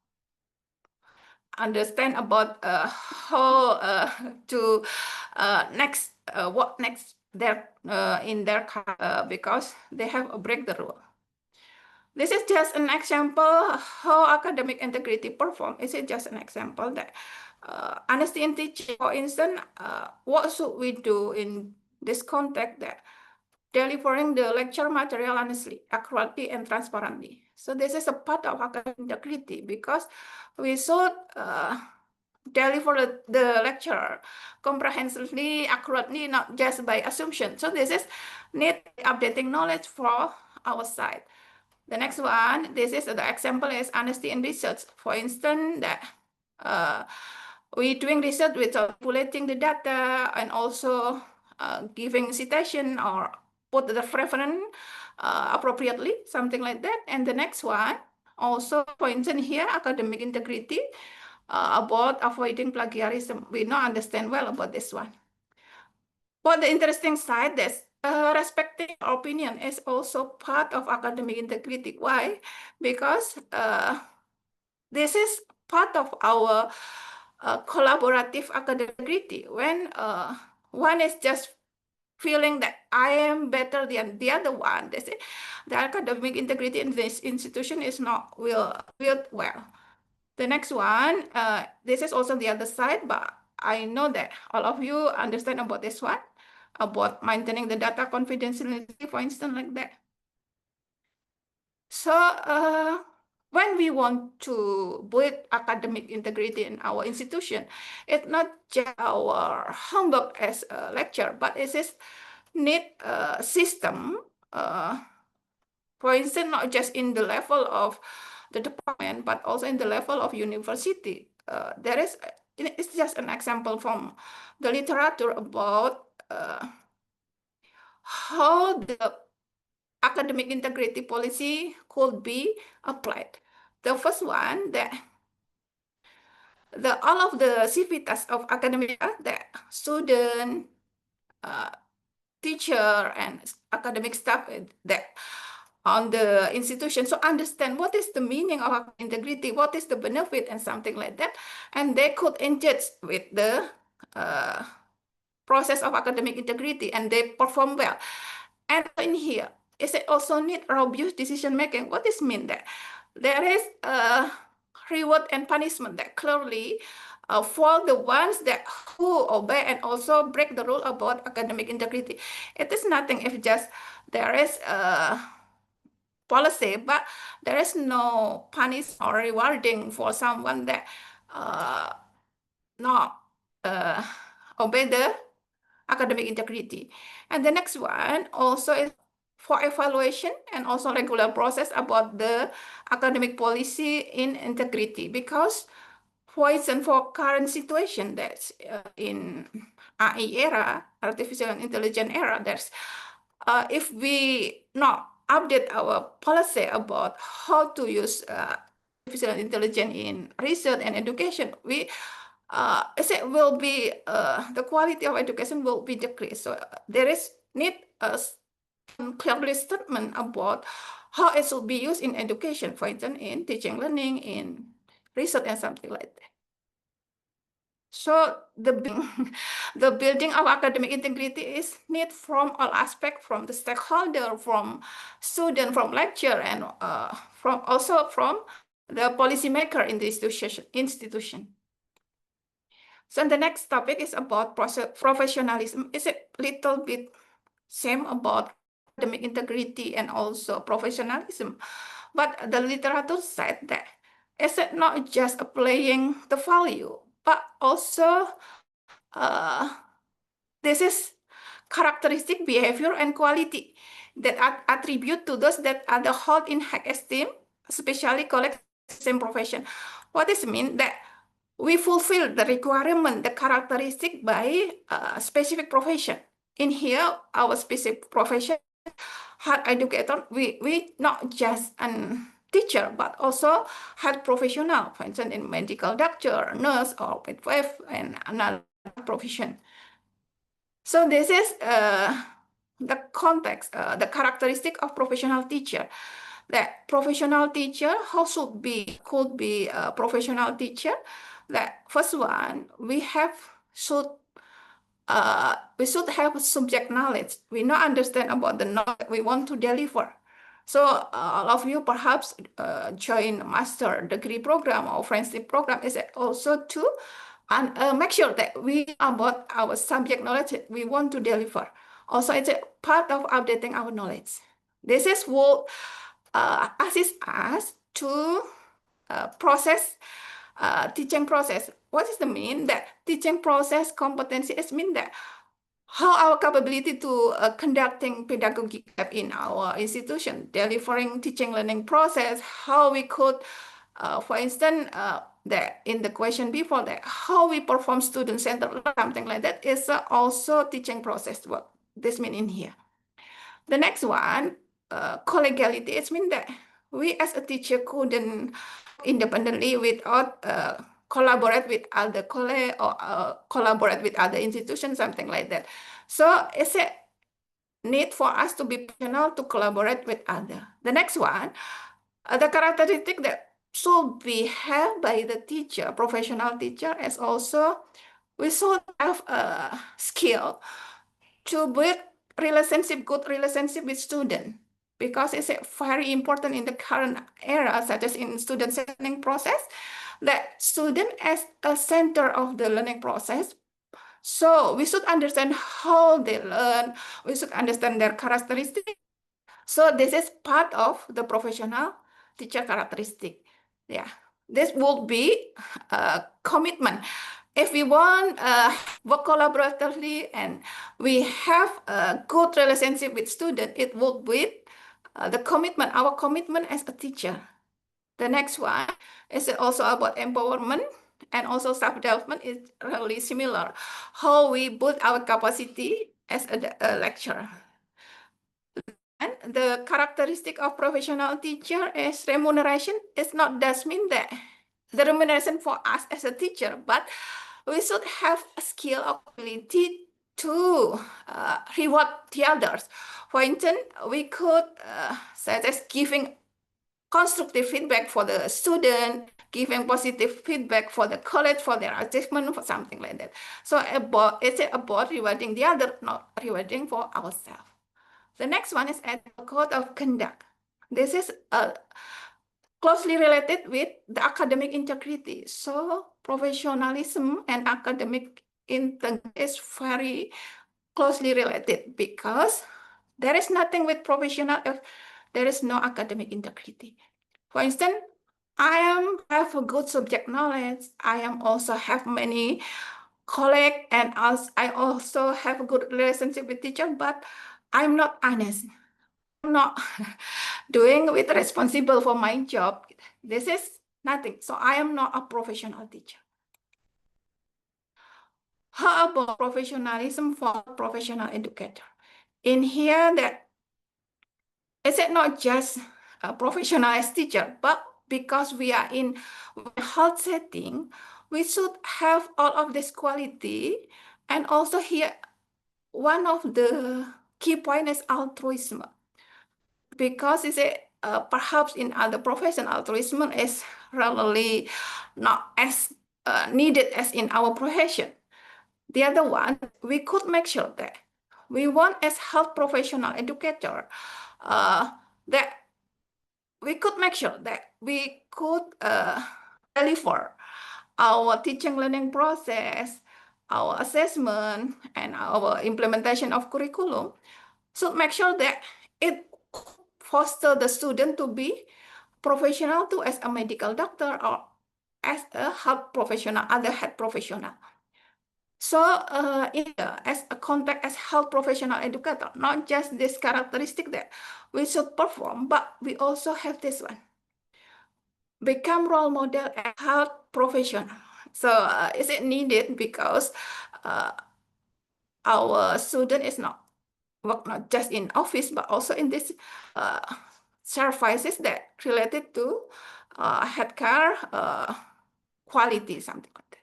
understand about how to what next in their career, because they have a break the rule. This is just an example how academic integrity perform. Is it just an example that honesty in teaching, for instance, what should we do in this context, that delivering the lecture material honestly, accurately, and transparently. So this is a part of academic integrity, because we should deliver the lecture comprehensively, accurately, not just by assumption. So this is need updating knowledge for our side. The next one, this is the example is honesty in research. For instance, that we doing research with manipulating the data and also giving citation or put the reference appropriately, something like that. And the next one, also for instance here, academic integrity about avoiding plagiarism. We not understand well about this one. But the interesting side is respecting opinion is also part of academic integrity. Why? Because this is part of our collaborative academic integrity. When one is just feeling that I am better than the other one, they say the academic integrity in this institution is not will well. The next one, this is also the other side, but I know that all of you understand about this one, about maintaining the data confidentiality, for instance, like that. So when we want to build academic integrity in our institution, it's not just our homework as a lecture, but it is need a system, for instance, not just in the level of the department, but also in the level of university. There is, it's just an example from the literature about how the academic integrity policy could be applied. The first one, that all of the civitas of academia, the student, teacher, and academic staff that on the institution, so understand what is the meaning of integrity, what is the benefit, and something like that, and they could engage with the process of academic integrity, and they perform well. And in here, is it also need robust decision making? What does mean that there is a reward and punishment that clearly for the ones that who obey and also break the rule about academic integrity? It is nothing if just there is a policy, but there is no punish or rewarding for someone that not obey the academic integrity. And the next one also is for evaluation and also regular process about the academic policy in integrity, because for instance, for current situation that's in AI era, artificial intelligence era, there's if we not update our policy about how to use artificial intelligence in research and education, we it will be the quality of education will be decreased. So there is need a clear statement about how it should be used in education, for instance, in teaching, learning, in research, and something like that. So the building of academic integrity is need from all aspects, from the stakeholder, from student, from lecturer, and from also from the policymaker in the institution. So the next topic is about professionalism. It's a little bit same about academic integrity and also professionalism, but the literature said that it's not just applying the value, but also this is characteristic, behavior, and quality that attribute to those that are the hold in high esteem, especially colleagues in the same profession. What does it mean? That we fulfill the requirement, the characteristic by a specific profession. In here, our specific profession, health educator, we not just an teacher, but also health professional, for instance, in medical doctor, nurse, or midwife, and another profession. So this is the context, the characteristic of professional teacher. That professional teacher, how could be a professional teacher? That first one, we should have subject knowledge. We not understand about the knowledge we want to deliver. So all of you perhaps join master degree program or friendship program is also to make sure that we about our subject knowledge we want to deliver. Also, it's a part of updating our knowledge. This is what assist us to process teaching process. What is the mean that teaching process competency? It means that how our capability to conducting pedagogic lab in our institution, delivering teaching learning process, how we could, for instance, that in the question before that, how we perform student-centered learning, something like that is also teaching process. What this mean in here. The next one, collegiality. It means that we as a teacher couldn't independently without collaborate with other colleagues or collaborate with other institutions, something like that. So it's a need for us to be professional to collaborate with other. The next one, the characteristic that should be held by the teacher, professional teacher, is also we should have a skill to build good relationship with student, because it's very important in the current era, such as in student learning process, that student as a center of the learning process. So we should understand how they learn, we should understand their characteristics. So this is part of the professional teacher characteristic. Yeah, this will be a commitment. If we want work collaboratively and we have a good relationship with student, it will be the commitment, our commitment as a teacher. The next one is also about empowerment and also self-development is really similar. How we build our capacity as a lecturer. And the characteristic of professional teacher is remuneration. It's not does mean that the remuneration for us as a teacher, but we should have a skill or ability to reward the others. For instance, we could such as giving constructive feedback for the student, giving positive feedback for the college for their achievement, for something like that. So it's about rewarding the other, not rewarding for ourselves. The next one is ethical code of conduct. This is closely related with the academic integrity. So professionalism and academic integrity is very closely related, because there is nothing with professional if there is no academic integrity. For instance, I have a good subject knowledge. I also have many colleagues, and I also have a good relationship with teacher, but I'm not honest. I'm not doing with responsible for my job. This is nothing. So I am not a professional teacher. How about professionalism for professional educator? In here, that is it not just a professionalized teacher, but because we are in health setting, we should have all of this quality. And also here, one of the key point is altruism, because it's perhaps in other profession, altruism is really not as needed as in our profession. The other one, we could make sure that we want as health professional educator that we could make sure that we could deliver our teaching learning process, our assessment, and our implementation of curriculum. So make sure that it foster the student to be professional too, as a medical doctor or as a health professional, other health professional. So as a contact as health professional educator, not just this characteristic that we should perform, but we also have this one. Become role model as health professional. So is it needed because our student is not work not just in office, but also in this services that related to healthcare quality, something like that.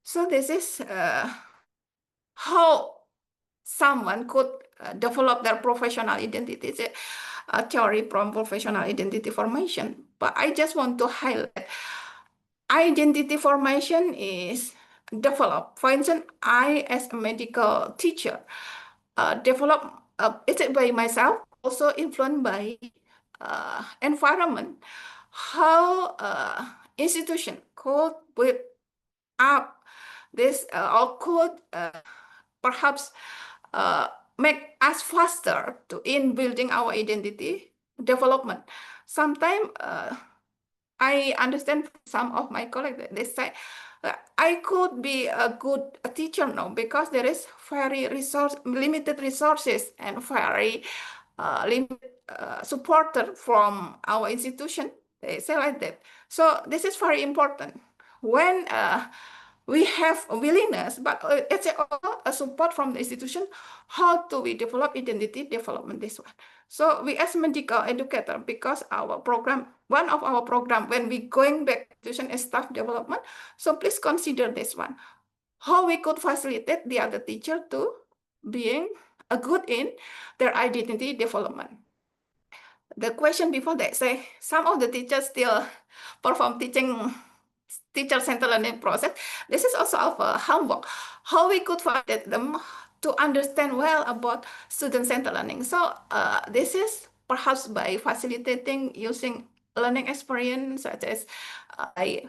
So this is how someone could develop their professional identity. It's a theory from professional identity formation. But I just want to highlight identity formation is developed. For instance, I as a medical teacher develop it by myself, also influenced by environment, how institution could build up this or could perhaps make us faster in building our identity development. Sometimes I understand from some of my colleagues that they say I could be a good teacher now because there is very limited resources and very limited supporter from our institution. They say like that. So this is very important. When we have a willingness, but it's also a support from the institution. How do we develop identity development? This one. So we as medical educator, because our program, one of our program, when we going back to institution is staff development. So please consider this one. How we could facilitate the other teacher to being a good in their identity development. The question before that say some of the teachers still perform teacher-centered learning process. This is also our homework. How we could facilitate them to understand well about student-centered learning. So this is perhaps by facilitating using learning experience, such as I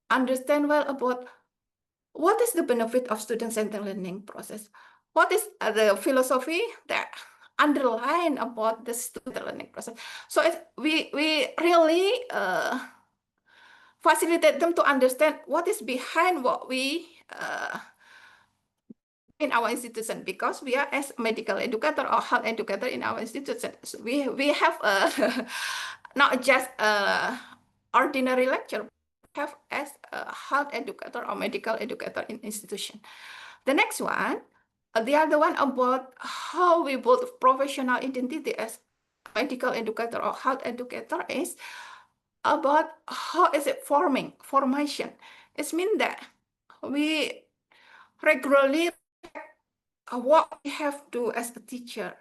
understand well about what is the benefit of student-centered learning process. What is the philosophy that underline about the student learning process? So we really facilitate them to understand what is behind what we in our institution, because we are as medical educator or health educator in our institution. So we have not just ordinary lecture, we have as a health educator or medical educator in institution. The next one, the other one about how we build professional identity as medical educator or health educator is about how is it formation. It means that we regularly what we have to do as a teacher,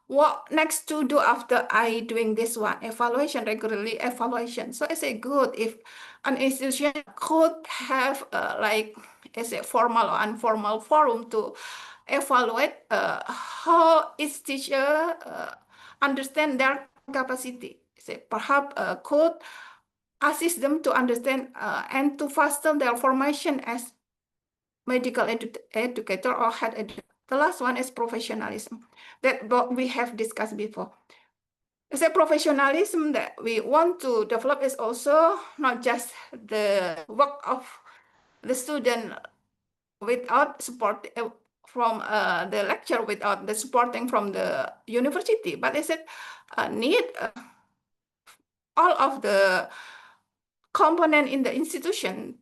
what next to do after I doing this one, evaluation, regularly evaluation. So it's a good if an institution could have like is a formal or informal forum to evaluate how each teacher understand their capacity. Say perhaps could assist them to understand and to fasten their formation as medical educator or health educator. The last one is professionalism that we have discussed before. The professionalism that we want to develop is also not just the work of the student without support from the lecture, without the supporting from the university, but is it need all of the component in the institution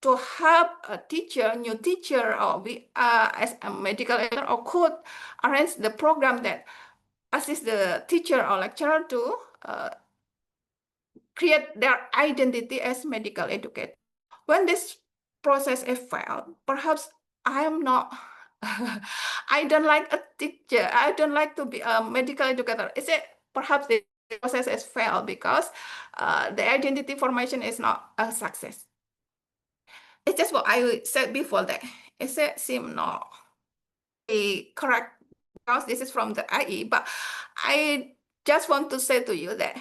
to help a teacher, new teacher, or we as a medical educator, or could arrange the program that assist the teacher or lecturer to create their identity as medical educator. When this process is failed, perhaps I am not, I don't like a teacher, I don't like to be a medical educator. Is it perhaps the process has failed because the identity formation is not a success? It's just what I said before that it seems not correct because this is from the IE, but I just want to say to you that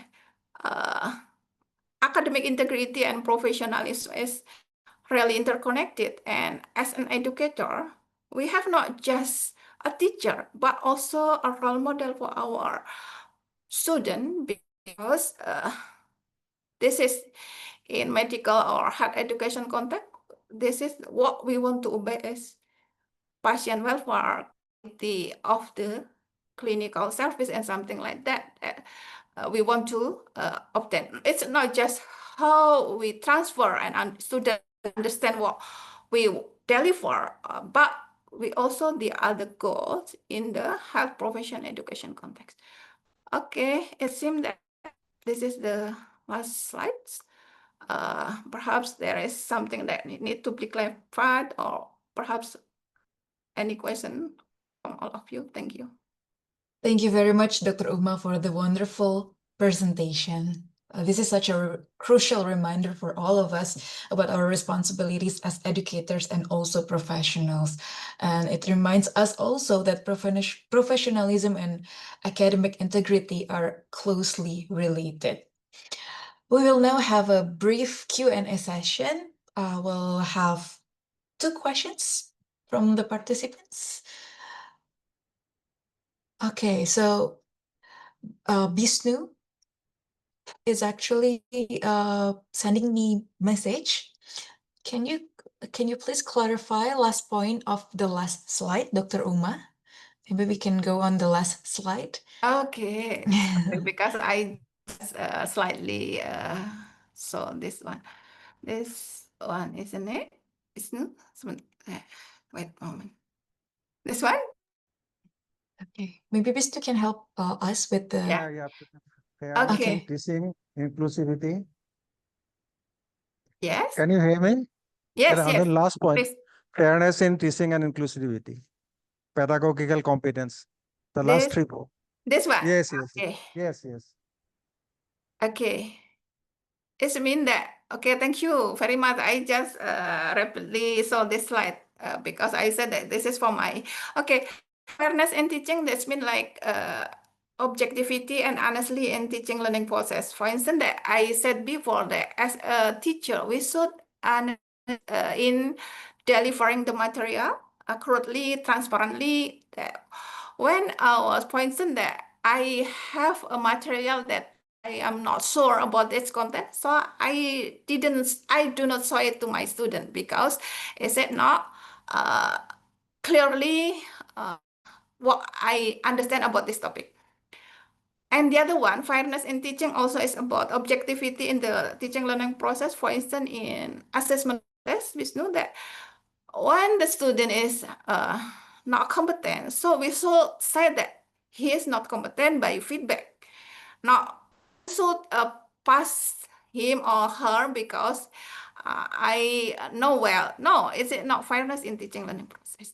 academic integrity and professionalism is really interconnected. And as an educator, we have not just a teacher, but also a role model for our student, because this is in medical or health education context. This is what we want to obey as patient welfare, quality of the clinical service and something like that. We want to obtain. It's not just how we transfer and students understand what we deliver, but we also the other goals in the health profession education context. Okay, it seems that this is the last slides. Perhaps there is something that need to be clarified, or perhaps any question from all of you. Thank you. Thank you very much, Dr. Uma, for the wonderful presentation. This is such a crucial reminder for all of us about our responsibilities as educators and also professionals. And it reminds us also that professionalism and academic integrity are closely related. We will now have a brief Q&A session. We'll have 2 questions from the participants. Okay, so Bisnu, is actually sending me message. Can you please clarify last point of the last slide, Dr. Uma? Maybe we can go on the last slide. Okay, sorry, because I just slightly saw this one. This one, isn't it? It's no. Wait a moment. This one? Okay, maybe Vistu can help us with the. Yeah. Yeah. Fairness Okay. in teaching, inclusivity. Yes. Can you hear me? Yes. And Yes. the last point, Please. fairness in teaching and inclusivity, pedagogical competence. The last This 3. this one. Yes. Okay. Yes. Okay. It means that, okay, thank you very much. I just rapidly saw this slide because I said that this is for my, okay, fairness in teaching, that's mean like objectivity and honestly in teaching learning process. For instance, that I said before that as a teacher, we should in delivering the material accurately, transparently, that when I was, for instance, that I have a material that I am not sure about its content, so I do not show it to my student because is it not clearly what I understand about this topic. And the other one, fairness in teaching, also is about objectivity in the teaching learning process. For instance, in assessment test, we know that when the student is not competent, so we should say that he is not competent by feedback. Now, should pass him or her because I know well. No, is it not fairness in teaching learning process?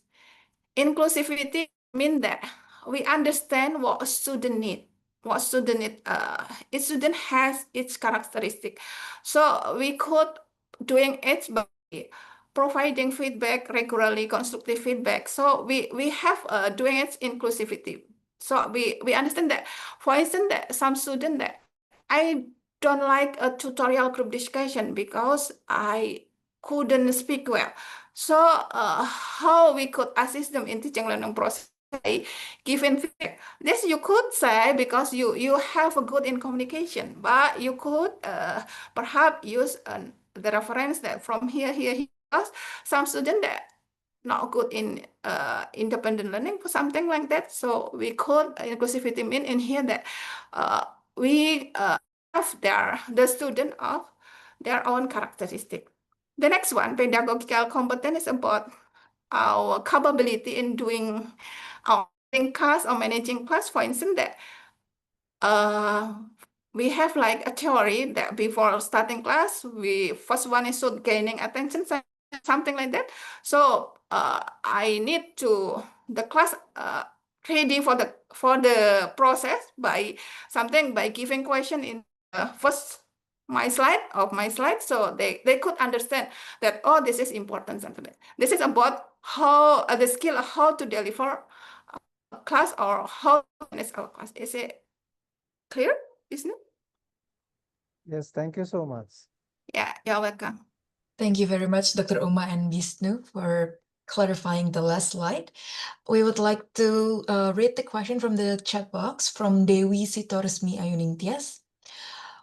Inclusivity means that we understand what a student need. What student need, each student has its characteristic. So we could doing it by providing feedback regularly, constructive feedback. So we have doing it inclusivity. So we understand that, for instance, that some student that I don't like a tutorial group discussion because I couldn't speak well. So how we could assist them in teaching learning process by giving feedback. This you could say because you have a good in communication, but you could perhaps use the reference that from here, because some student that not good in independent learning or something like that. So we could inclusivity mean in here that we have the student of their own characteristic. The next one, pedagogical competence, is about our capability in doing our class or managing class. For instance, that we have like a theory that before starting class, we first one is should gaining attention, something like that. So I need to the class ready for the process by giving question in first my slide, so they could understand that, oh, this is important, something like that. This is about how the skill of how to deliver a class or how to manage our class. Is it clear, Vishnu? Yes. Thank you so much. Yeah, you're welcome. Thank you very much, Dr. Uma and Vishnu, for clarifying the last slide. We would like to read the question from the chat box from Dewi Sitoresmi Ayuningtyas.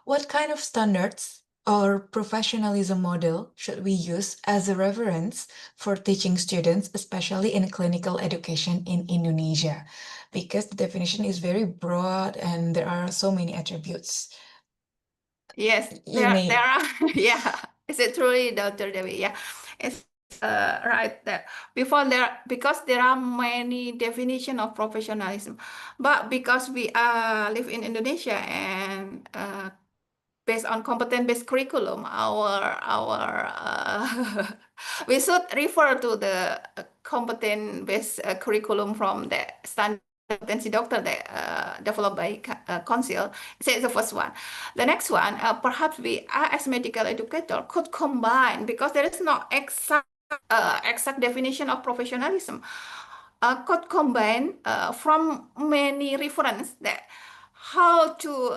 What kind of standards or professionalism model should we use as a reference for teaching students, especially in clinical education in Indonesia? Because the definition is very broad and there are so many attributes. Yes, You there may. are. Yeah, is it truly, Dr. Dewi? Yeah, it's right that because there are many definition of professionalism, but because we live in Indonesia and based on competent-based curriculum, we should refer to the competent-based curriculum from the standard competency doctor that developed by Council. This is the first one. The next one, perhaps we as medical educator could combine, because there is no exact definition of professionalism. Could combine from many reference that how to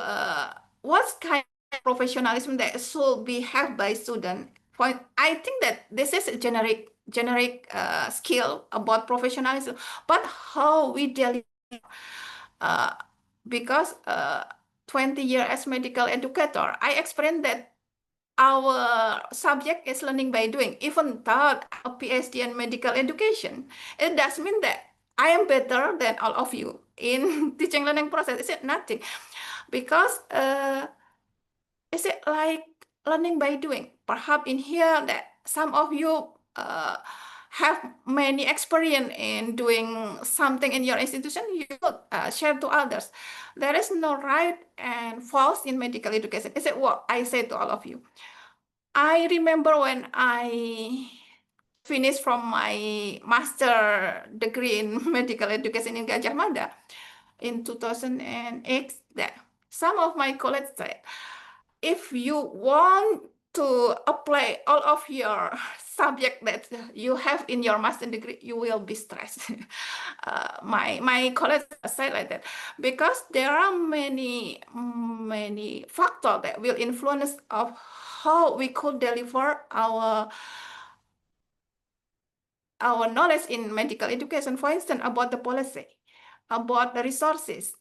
what kind of professionalism that should be had by student. I think that this is a generic skill about professionalism, but how we deliver, because 20 years as medical educator, I explained that our subject is learning by doing. Even though a PhD in medical education, it does mean that I am better than all of you in teaching learning process. Is it nothing? Because is it like learning by doing? Perhaps in here that some of you have many experience in doing something in your institution, you could share to others. There is no right and false in medical education. Is it what I say to all of you? I remember when I finished from my master degree in medical education in Gajah Mada in 2008, that some of my colleagues said, if you want to apply all of your subject that you have in your master degree, you will be stressed. My colleagues said like that because there are many factors that will influence of how we could deliver our knowledge in medical education. For instance, about the policy, about the resources,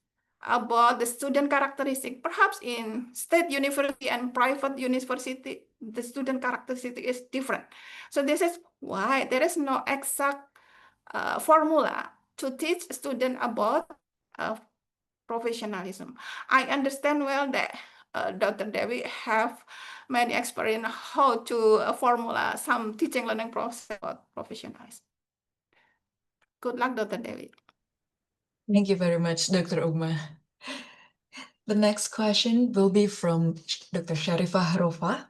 about the student characteristic. Perhaps in state university and private university, the student characteristic is different. So this is why there is no exact formula to teach student about professionalism. I understand well that Dr. Dewi have many experience how to formula some teaching learning process about professionalism. Good luck, Dr. Dewi. Thank you very much, Dr. Uma. The next question will be from Dr. Sharifah Harofa.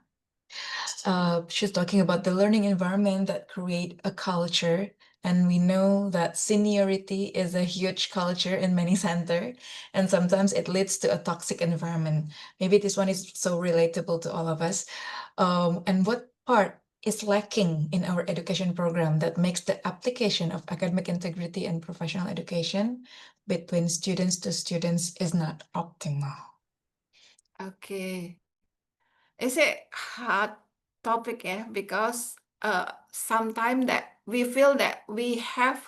She's talking about the learning environment that create a culture. And we know that seniority is a huge culture in many centers, and sometimes it leads to a toxic environment. Maybe this one is so relatable to all of us. And what part is lacking in our education program that makes the application of academic integrity and professional education between students to students is not optimal? Okay. It's a hard topic, because sometimes that we feel that we have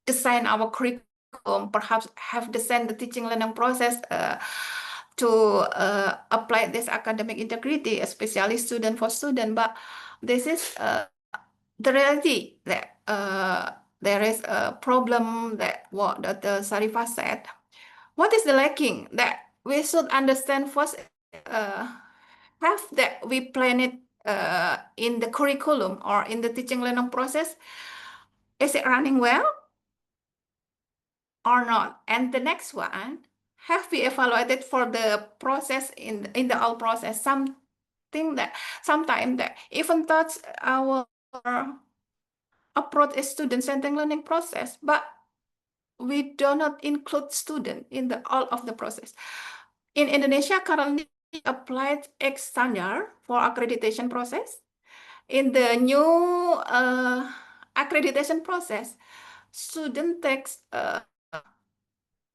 designed our curriculum, perhaps have designed the teaching learning process to apply this academic integrity, especially student for student. But this is the reality that there is a problem that what Dr. Sarifah said. What is the lacking that we should understand first? Have that we plan it in the curriculum or in the teaching learning process, is it running well or not? And the next one, have we evaluated for the process in the whole process? Something that sometimes that even touch our approach is student-centered learning process, but we do not include student in the all of the process. In Indonesia, currently applied X standard for accreditation process. In the new accreditation process, student takes a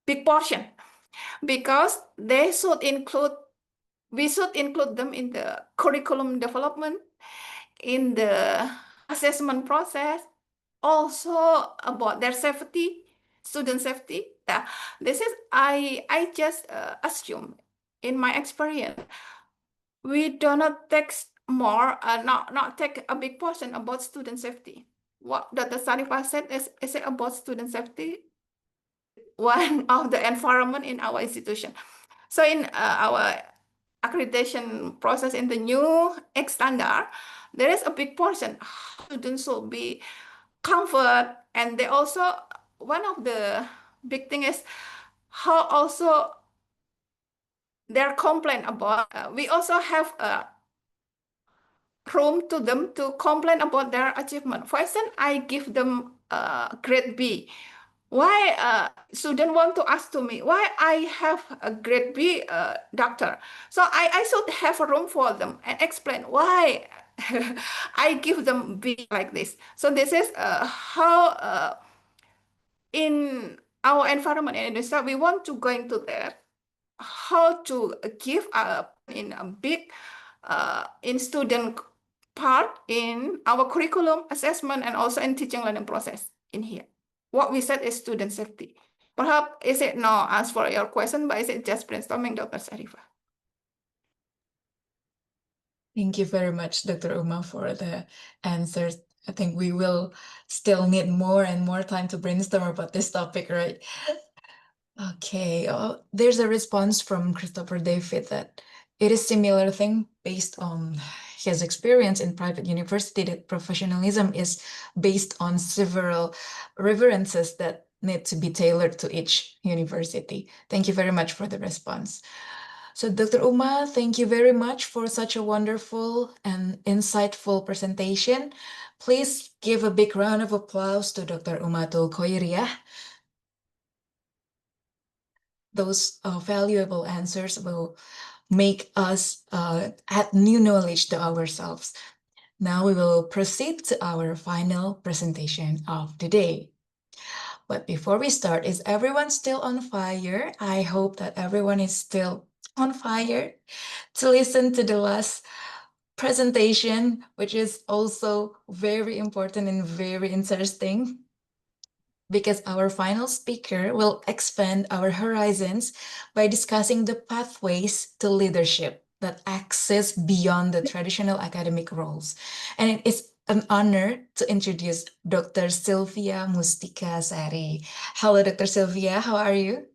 big portion because they should include, we should include them in the curriculum development, in the assessment process, also about their safety, student safety. Yeah, this is I just assume in my experience, we do not take more, not take a big portion about student safety. What Dr. Sarifah said is it about student safety, one of the environment in our institution. So in our accreditation process in the new X standard, there is a big portion. Students should be comfort, and they also, one of the big thing is how also their complaint about, we also have a room to them to complain about their achievement. For instance, I give them grade B. Why student want to ask to me why I have a grade B, doctor? So I should have a room for them and explain why I give them B like this. So this is how in our environment in Indonesia, we want to go into there, how to give in a big in student part in our curriculum assessment and also in teaching learning process in here. What we said is student safety. Perhaps is it no as for your question, but is it just brainstorming, Dr. Sharifah? Thank you very much, Dr. Uma, for the answers. I think we will still need more and more time to brainstorm about this topic, right? Okay, there's a response from Christopher David that it is similar thing based on his experience in private university, that professionalism is based on several references that need to be tailored to each university. Thank you very much for the response. So Dr. Uma, thank you very much for such a wonderful and insightful presentation. Please give a big round of applause to Dr. Umatul Khoiriah. Those valuable answers will make us add new knowledge to ourselves. Now we will proceed to our final presentation of the day. But before we start, is everyone still on fire? I hope that everyone is still on fire to listen to the last presentation, which is also very important and very interesting, because our final speaker will expand our horizons by discussing the pathways to leadership that access beyond the traditional academic roles. And it is an honor to introduce Dr. Sylvia Mustika Sari. Hello, Dr. Sylvia, how are you?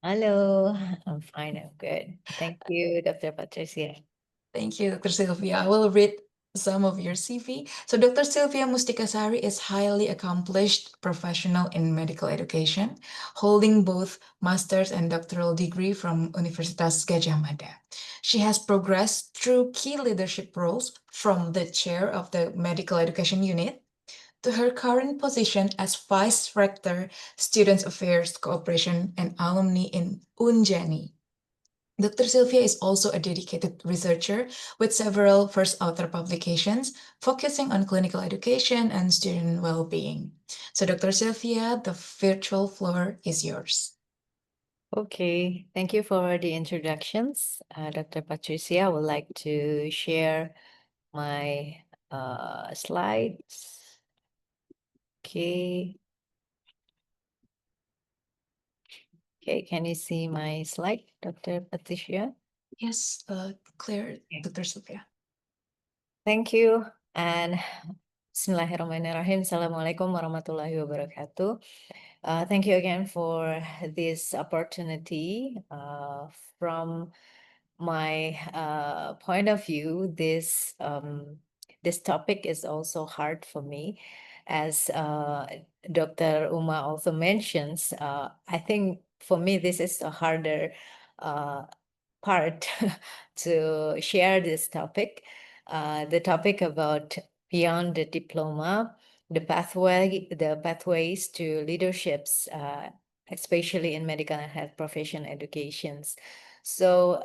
Hello, I'm fine, I'm good. Thank you, Dr. Patricia. Thank you, Dr. Sylvia. I will read some of your CV. So Dr. Sylvia Mustikasari is highly accomplished professional in medical education, holding both master's and doctoral degree from Universitas Gadjah Mada. She has progressed through key leadership roles from the chair of the medical education unit to her current position as Vice Rector, Students Affairs, Cooperation, and Alumni in Unjani. Dr. Sylvia is also a dedicated researcher with several first author publications focusing on clinical education and student well-being. So Dr. Sylvia, the virtual floor is yours. Okay, thank you for the introductions. Dr. Patricia, I would like to share my slides. Okay. Okay, can you see my slide, Dr. Patricia? Yes, clear, Okay. Dr. Sylvia. Thank you. And Bismillahirrahmanirrahim. Assalamualaikum warahmatullahi wabarakatuh. Thank you again for this opportunity. From my point of view, this topic is also hard for me. As Dr. Uma also mentions, I think for me this is a harder part to share this topic. The topic about beyond the diploma, the pathways to leaderships, especially in medical and health profession educations. So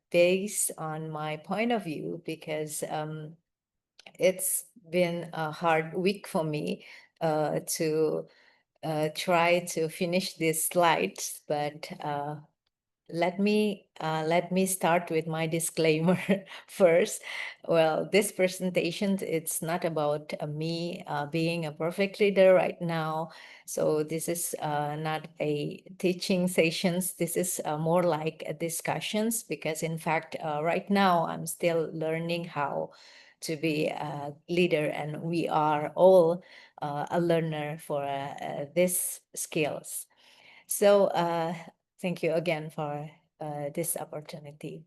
based on my point of view, because it's been a hard week for me to try to finish these slides, but let me start with my disclaimer first. Well, this presentation, it's not about me being a perfect leader right now. So this is not a teaching sessions. This is more like a discussions, because in fact, right now I'm still learning how to be a leader, and we are all a learner for these skills. So thank you again for this opportunity.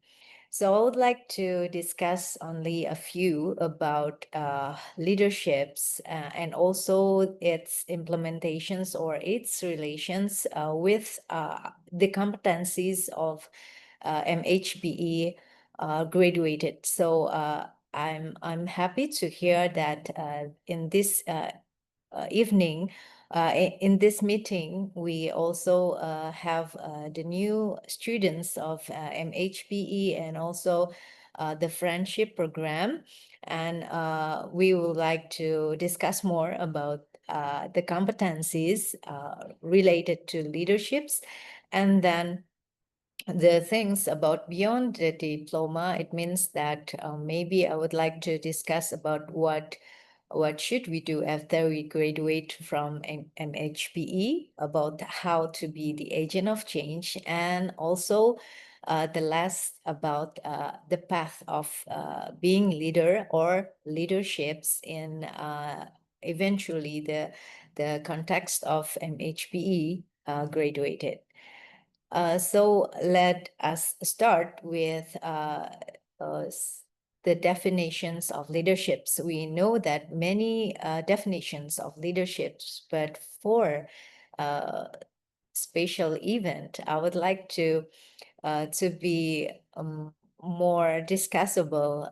So I would like to discuss only a few about leaderships and also its implementations or its relations with the competencies of MHPE graduated. So I'm happy to hear that in this evening, in this meeting, we also have the new students of MHPE and also the friendship program. And we would like to discuss more about the competencies related to leaderships. And then the things about beyond the diploma, it means that maybe I would like to discuss about what what should we do after we graduate from MHPE, about how to be the agent of change, and also the last about the path of being leader or leaderships in eventually the context of MHPE graduated. So let us start with the definitions of leaderships. We know that many definitions of leaderships, but for special event, I would like to be more discussable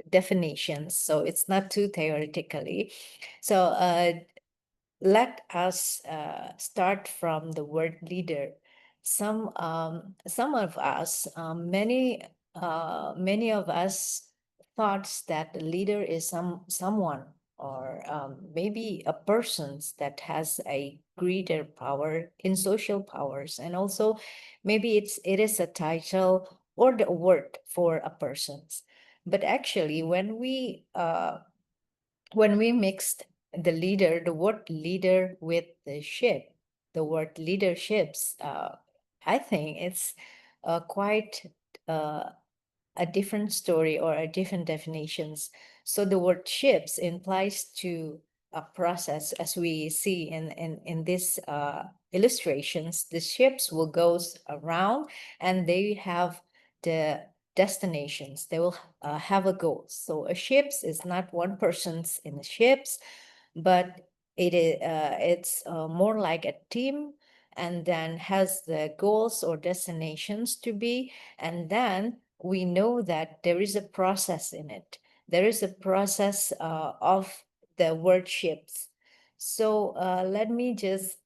definitions, so it's not too theoretically. So let us start from the word leader. Some of us, many of us thought that the leader is someone or maybe a person that has a greater power in social powers, and also maybe it is a title or the word for a person. But actually, when we mixed the word leader with the ship, the word leaderships, I think it's quite a different story or a different definitions. So the word ships implies to a process, as we see in this illustrations. The ships will goes around and they have the destinations. They will have a goal. So a ships is not one person's in the ships, but it's more like a team, and then has the goals or destinations to be, and then we know that there is a process in it. There is a process of the wordships. So let me just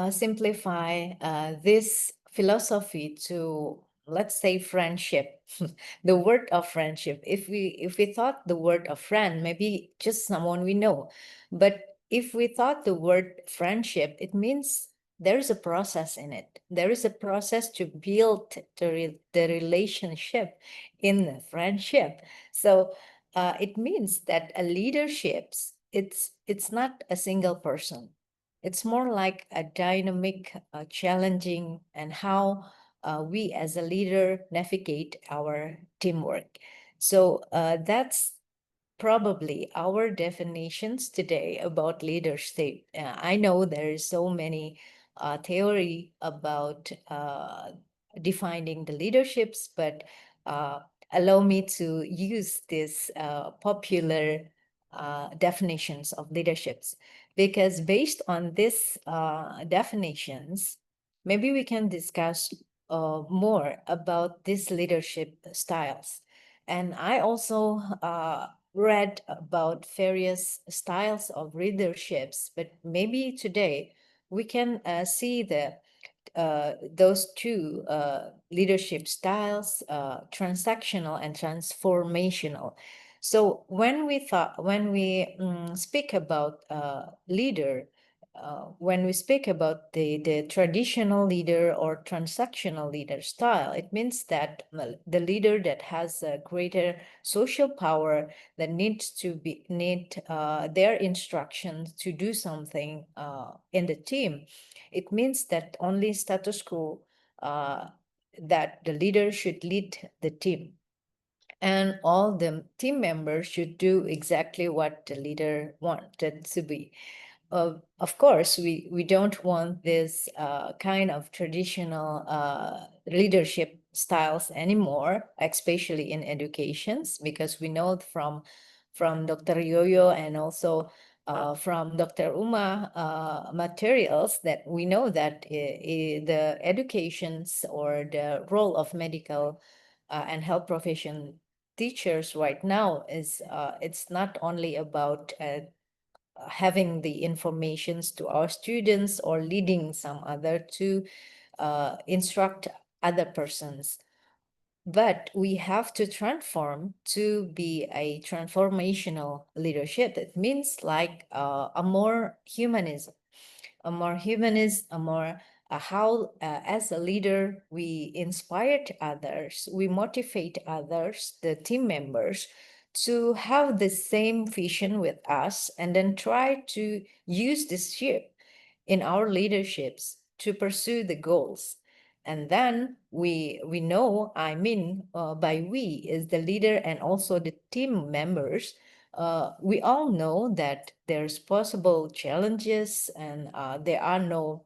simplify this philosophy to, let's say, friendship. The word of friendship. If we thought the word of friend, maybe just someone we know, but if we thought the word friendship, it means there is a process in it. There is a process to build the relationship in the friendship. So it means that a leaderships, it's not a single person. It's more like a dynamic, challenging, and how we as a leader navigate our teamwork. So that's probably our definitions today about leadership. I know there is so many theory about defining the leaderships, but allow me to use this popular definitions of leaderships, because based on this definitions, maybe we can discuss more about these leadership styles. And I also read about various styles of leaderships, but maybe today we can see those two leadership styles, transactional and transformational. So when we speak about leader, when we speak about the traditional leader or transactional leader style, it means that the leader that has a greater social power, that needs to need their instructions to do something in the team. It means that only status quo, that the leader should lead the team, and all the team members should do exactly what the leader wanted to be. Of course, we don't want this kind of traditional leadership styles anymore, especially in educations, because we know from Dr. Yoyo and also from Dr. Uma materials, that we know that the educations or the role of medical and health profession teachers right now is it's not only about having the informations to our students or leading some other to instruct other persons, but we have to transform to be a transformational leadership. It means like a more humanism, a more how as a leader we inspired others, we motivate others, the team members, to have the same vision with us and then try to use this ship in our leaderships to pursue the goals. And then we know, I mean, by we is the leader and also the team members, we all know that there's possible challenges and there are no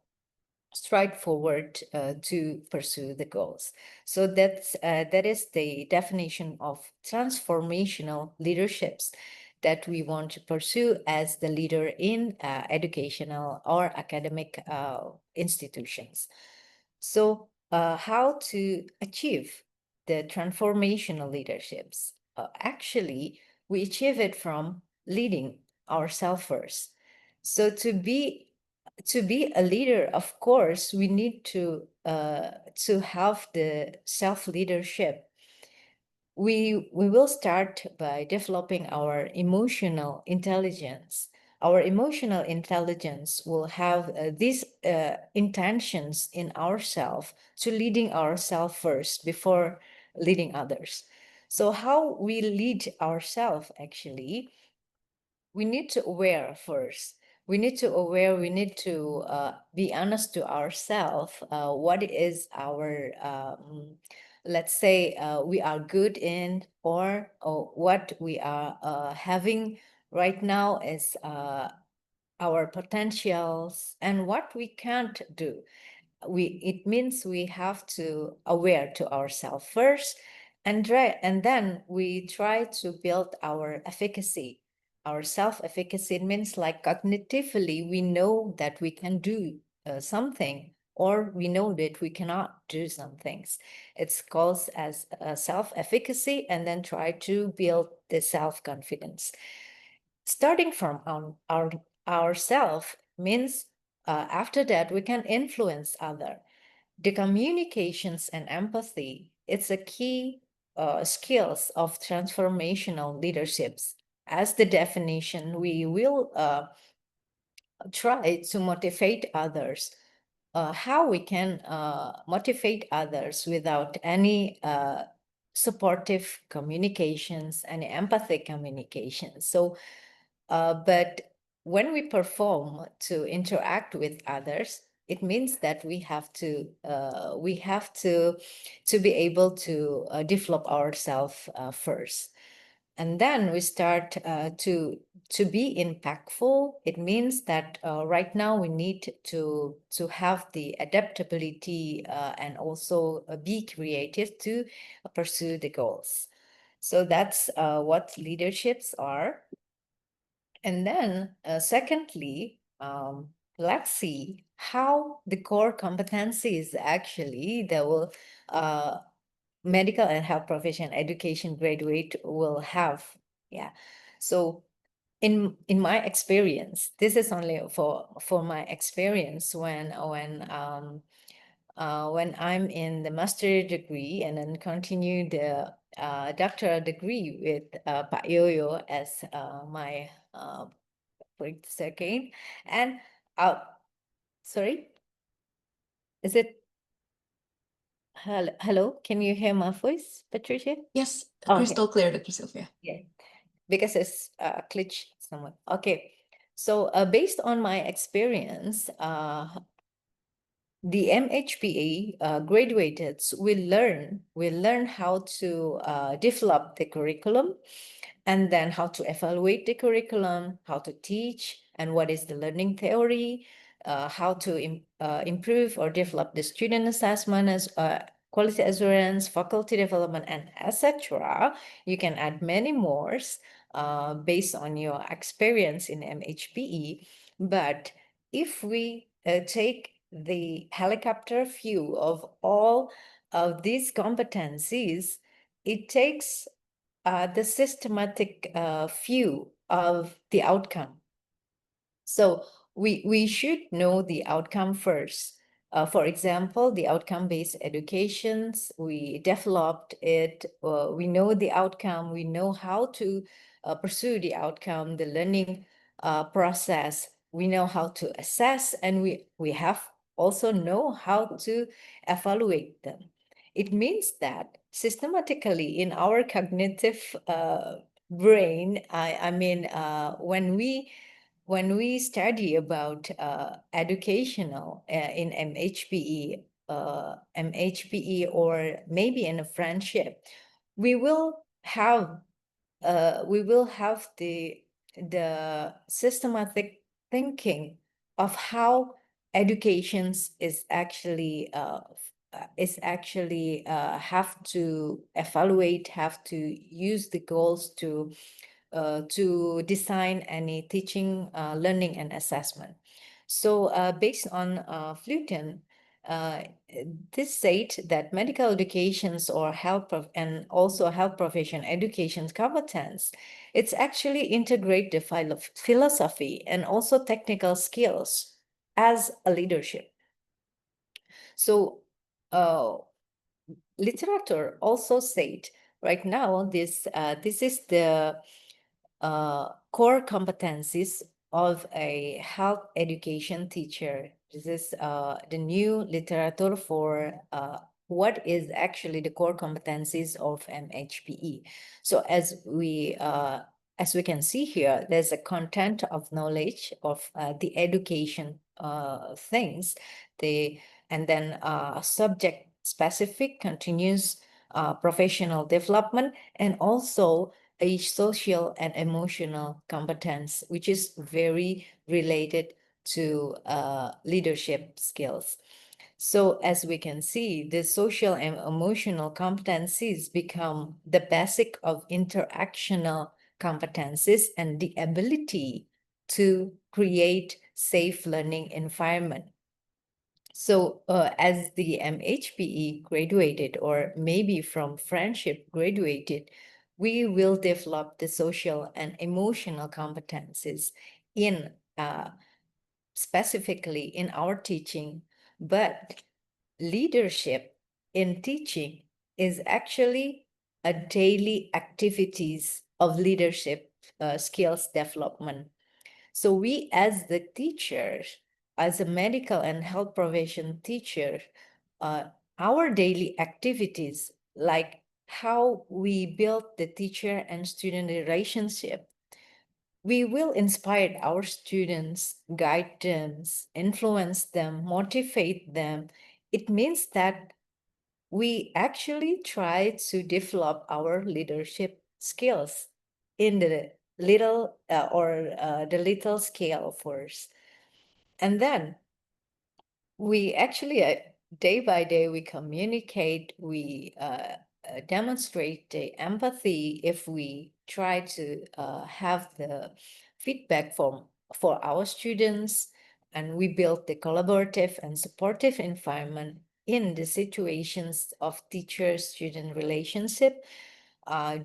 stride forward to pursue the goals. So that is the definition of transformational leaderships that we want to pursue as the leader in educational or academic institutions. So how to achieve the transformational leaderships? Actually, we achieve it from leading ourselves first. So to be a leader, of course, we need to have the self-leadership. We will start by developing our emotional intelligence. Our emotional intelligence will have these intentions in ourselves to leading ourselves first before leading others. So how we lead ourselves, actually, we need to aware first. We need to be honest to ourselves what is our, let's say, we are good in, or what we are having right now is our potentials and what we can't do. It means we have to aware to ourselves first, and then we try to build our efficacy. Our self-efficacy means like cognitively we know that we can do something, or we know that we cannot do some things. It's called as self-efficacy, and then try to build the self-confidence. Starting from ourself means after that we can influence other. The communications and empathy, it's a key skills of transformational leaderships. As the definition, we will try to motivate others. How we can motivate others without any supportive communications and empathic communications. So, but when we perform to interact with others, it means that we have to be able to develop ourselves first. And then we start to be impactful. It means that right now we need to have the adaptability and also be creative to pursue the goals. So that's what leaderships are. And then secondly, let's see how the core competencies actually that will medical and health profession education graduate will have. Yeah. So in my experience, this is only for my experience when I'm in the master degree and then continue the doctoral degree with Pak Yoyo as my second. And sorry, is it hello? Can you hear my voice, Patricia? Yes, Okay. crystal clear, Dr. Sylvia. Yeah, because it's glitch somewhat. Okay, so based on my experience, the MHPE graduates will learn how to develop the curriculum, and then how to evaluate the curriculum, how to teach, and what is the learning theory, how to improve or develop the student assessment as quality assurance, faculty development, and etc. You can add many more based on your experience in MHPE. But if we take the helicopter view of all of these competencies, it takes the systematic view of the outcome. So we should know the outcome first. For example, the outcome-based educations, we developed it, we know the outcome, we know how to pursue the outcome, the learning process, we know how to assess, and we have also know how to evaluate them. It means that systematically in our cognitive brain. I mean, when we study about educational in MHPE or maybe in a friendship, we will have the systematic thinking of how educations is actually have to evaluate, have to use the goals to design any teaching, learning, and assessment. So based on Fluten, uh, this said that medical educations or and also health profession education competence, it's actually integrate the philosophy and also technical skills as a leadership. So literature also said right now this is the core competencies of a health education teacher. This is the new literature for what is actually the core competencies of MHPE. So as we can see here, there's a content of knowledge of the education things, and then subject specific continuous professional development, and also a social and emotional competence, which is very related to leadership skills. So as we can see, the social and emotional competencies become the basic of interactional competencies and the ability to create safe learning environment. So as the MHPE graduated, or maybe from friendship graduated, we will develop the social and emotional competencies in specifically in our teaching. But leadership in teaching is actually a daily activities of leadership skills development. So we as the teachers, as a medical and health profession teacher, our daily activities, like how we build the teacher and student relationship, we will inspire our students, guide them, influence them, motivate them. It means that we actually try to develop our leadership skills in the little the little scale first. And then we actually, day by day, we communicate, we demonstrate the empathy if we try to have the feedback for our students, and we build the collaborative and supportive environment in the situations of teacher-student relationship,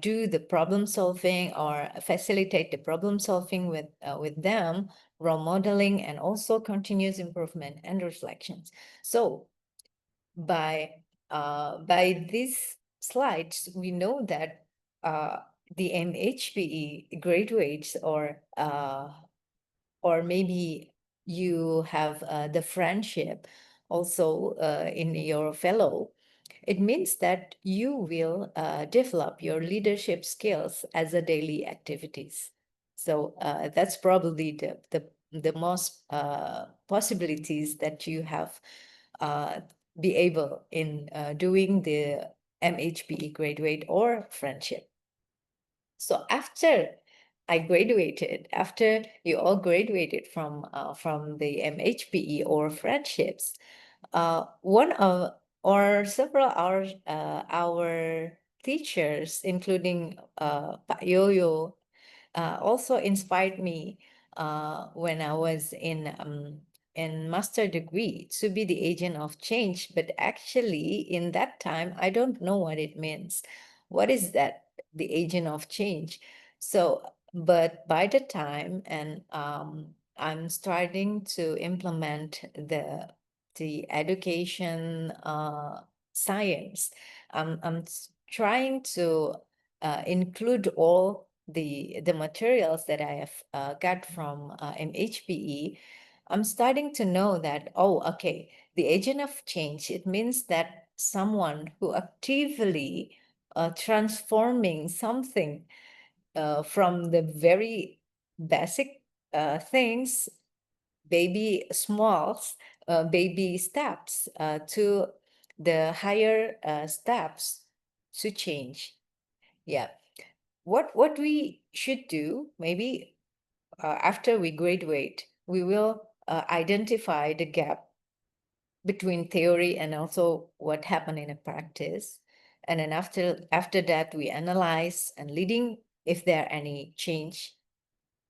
do the problem solving or facilitate the problem solving with them, role modeling, and also continuous improvement and reflections. So by these slides, we know that the MHPE graduates, or maybe you have the friendship also in your fellow. It means that you will develop your leadership skills as a daily activities. So that's probably the most possibilities that you have be able in doing the MHPE graduate or friendship. So after I graduated, after you all graduated from the MHPE or friendships, one of or several our teachers, including Pak Yoyo, also inspired me when I was in master degree to be the agent of change. But actually, in that time, I don't know what it means. What is that, the agent of change? So, but by the time, and I'm starting to implement the education science. I'm trying to include all the materials that I have got from MHPE. I'm starting to know that, oh, okay, the agent of change, it means that someone who actively transforming something from the very basic things, baby steps to the higher steps to change. Yeah. What we should do, maybe after we graduate, we will identify the gap between theory and also what happened in a practice. And then after that, we analyze and leading if there are any change.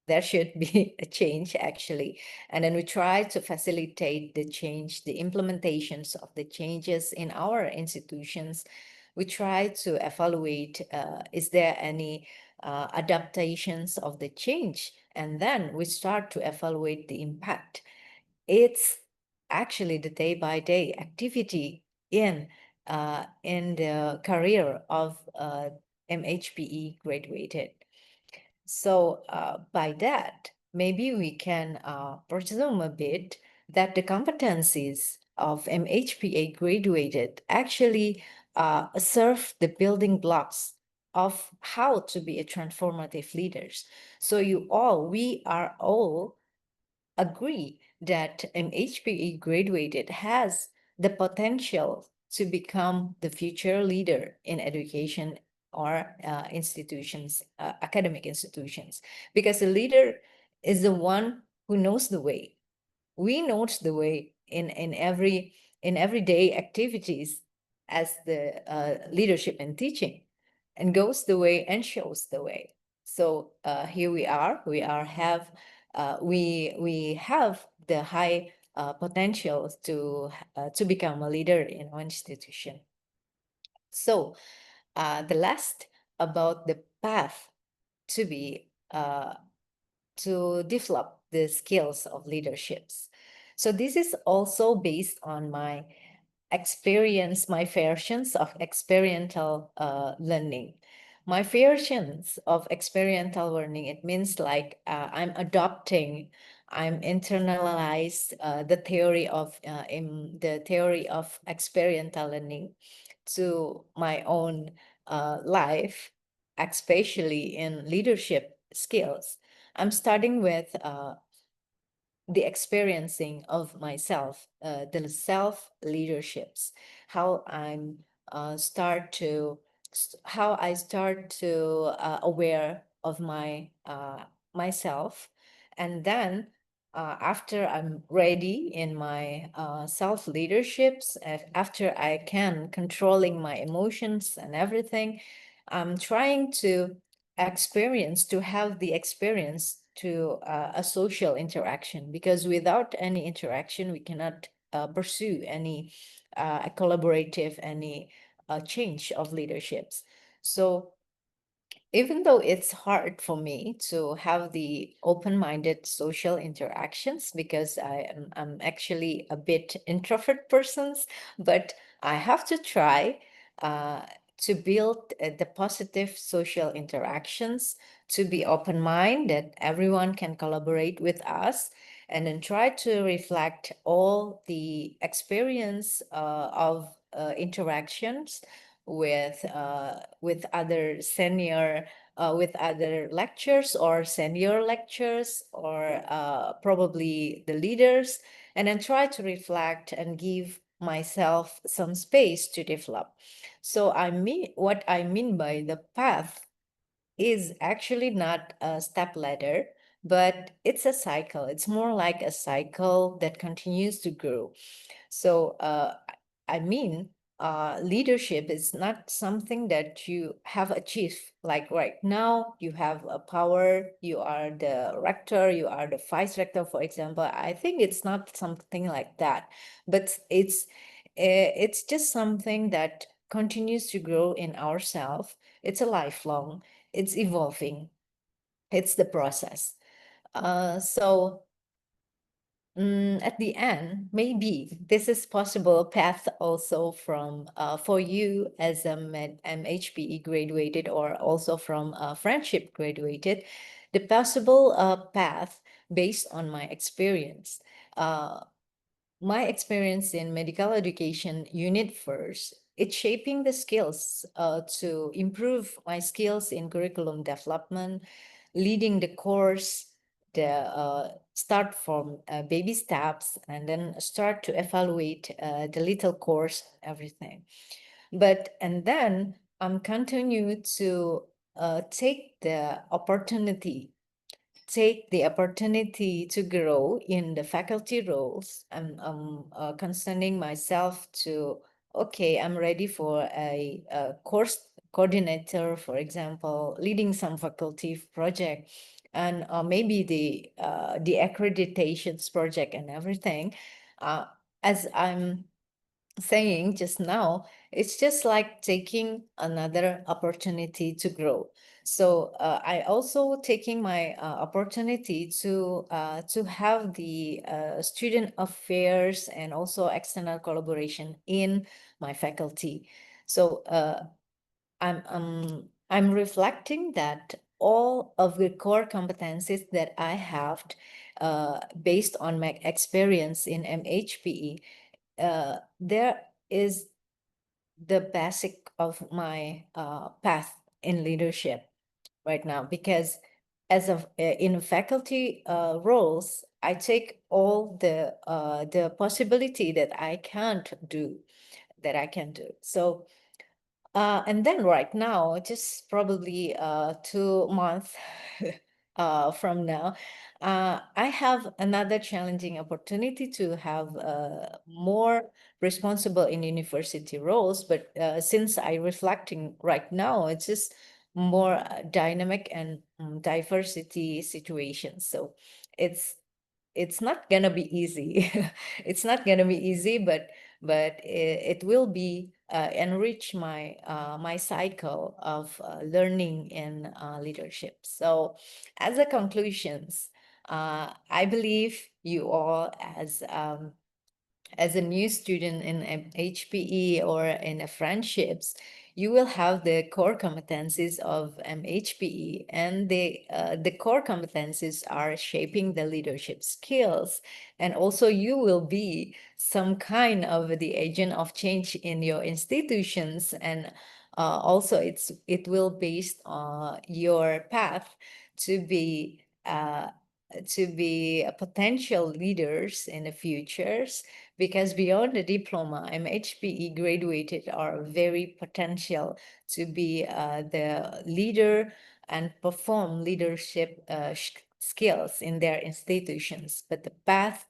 There should be a change actually. And then we try to facilitate the change, the implementations of the changes in our institutions. We try to evaluate, is there any adaptations of the change? And then we start to evaluate the impact. It's actually the day-by-day activity in the career of MHPE graduated. So by that, maybe we can presume a bit that the competencies of MHPA graduated actually serve the building blocks of how to be a transformative leaders. So we are all agree that MHPE graduated has the potential to become the future leader in education or institutions, academic institutions, because a leader is the one who knows the way. We know the way in everyday activities as the leadership and teaching, and goes the way and shows the way. So here we have the high potential to become a leader in our institution. So the last about the path to be to develop the skills of leaderships. So this is also based on my experience, my versions of experiential learning. My versions of experiential learning, it means like I'm adopting, I'm internalize the theory of experiential learning to my own life, especially in leadership skills. I'm starting with the experiencing of myself, the self leaderships, how I'm how I start to aware of my myself, and then after I'm ready in my self leaderships, after I can controlling my emotions and everything, I'm trying to have the experience to a social interaction, because without any interaction we cannot pursue any collaborative, any change of leaderships. So even though it's hard for me to have the open-minded social interactions, because I'm actually a bit introvert person, but I have to try to build the positive social interactions, to be open-minded, everyone can collaborate with us, and then try to reflect all the experience of interactions with other senior with other lectures or senior lectures, or probably the leaders, and then try to reflect and give myself some space to develop. So what I mean by the path is actually not a step ladder, but it's a cycle. It's more like a cycle that continues to grow. So I mean, leadership is not something that you have achieved. Like right now, you have a power, you are the rector, you are the vice rector, for example. I think it's not something like that, but it's just something that continues to grow in ourselves. It's a lifelong, it's evolving, it's the process. So at the end, maybe this is possible path also from for you as a MHPE graduated, or also from friendship graduated, the possible path based on my experience. My experience in medical education unit first it's shaping the skills to improve my skills in curriculum development, leading the course, the start from baby steps, and then start to evaluate the little course, everything. And then I'm continue to take the opportunity to grow in the faculty roles. I'm concerning myself to, okay, I'm ready for a course coordinator, for example, leading some faculty project, and maybe the accreditations project and everything. As I'm saying just now, it's just like taking another opportunity to grow. So I also taking my opportunity to have the student affairs and also external collaboration in my faculty. So I'm reflecting that all of the core competencies that I have based on my experience in MHPE, there is the basic of my path in leadership right now, because as of in faculty roles, I take all the possibility that I can't do, that I can do. So and then right now, just probably 2 months from now, I have another challenging opportunity to have more responsible in university roles. But since I reflecting right now, it's just more dynamic and diversity situations. So it's not gonna be easy. It's not gonna be easy, but it will be enrich my my cycle of learning and leadership. So as a conclusions, I believe you all as a new student in MHPE or in a friendships, you will have the core competencies of MHPE, and the core competencies are shaping the leadership skills, and also you will be some kind of the agent of change in your institutions, and also it will based on your path to be potential leaders in the futures, because beyond the diploma, MHPE graduated are very potential to be the leader and perform leadership skills in their institutions. But the path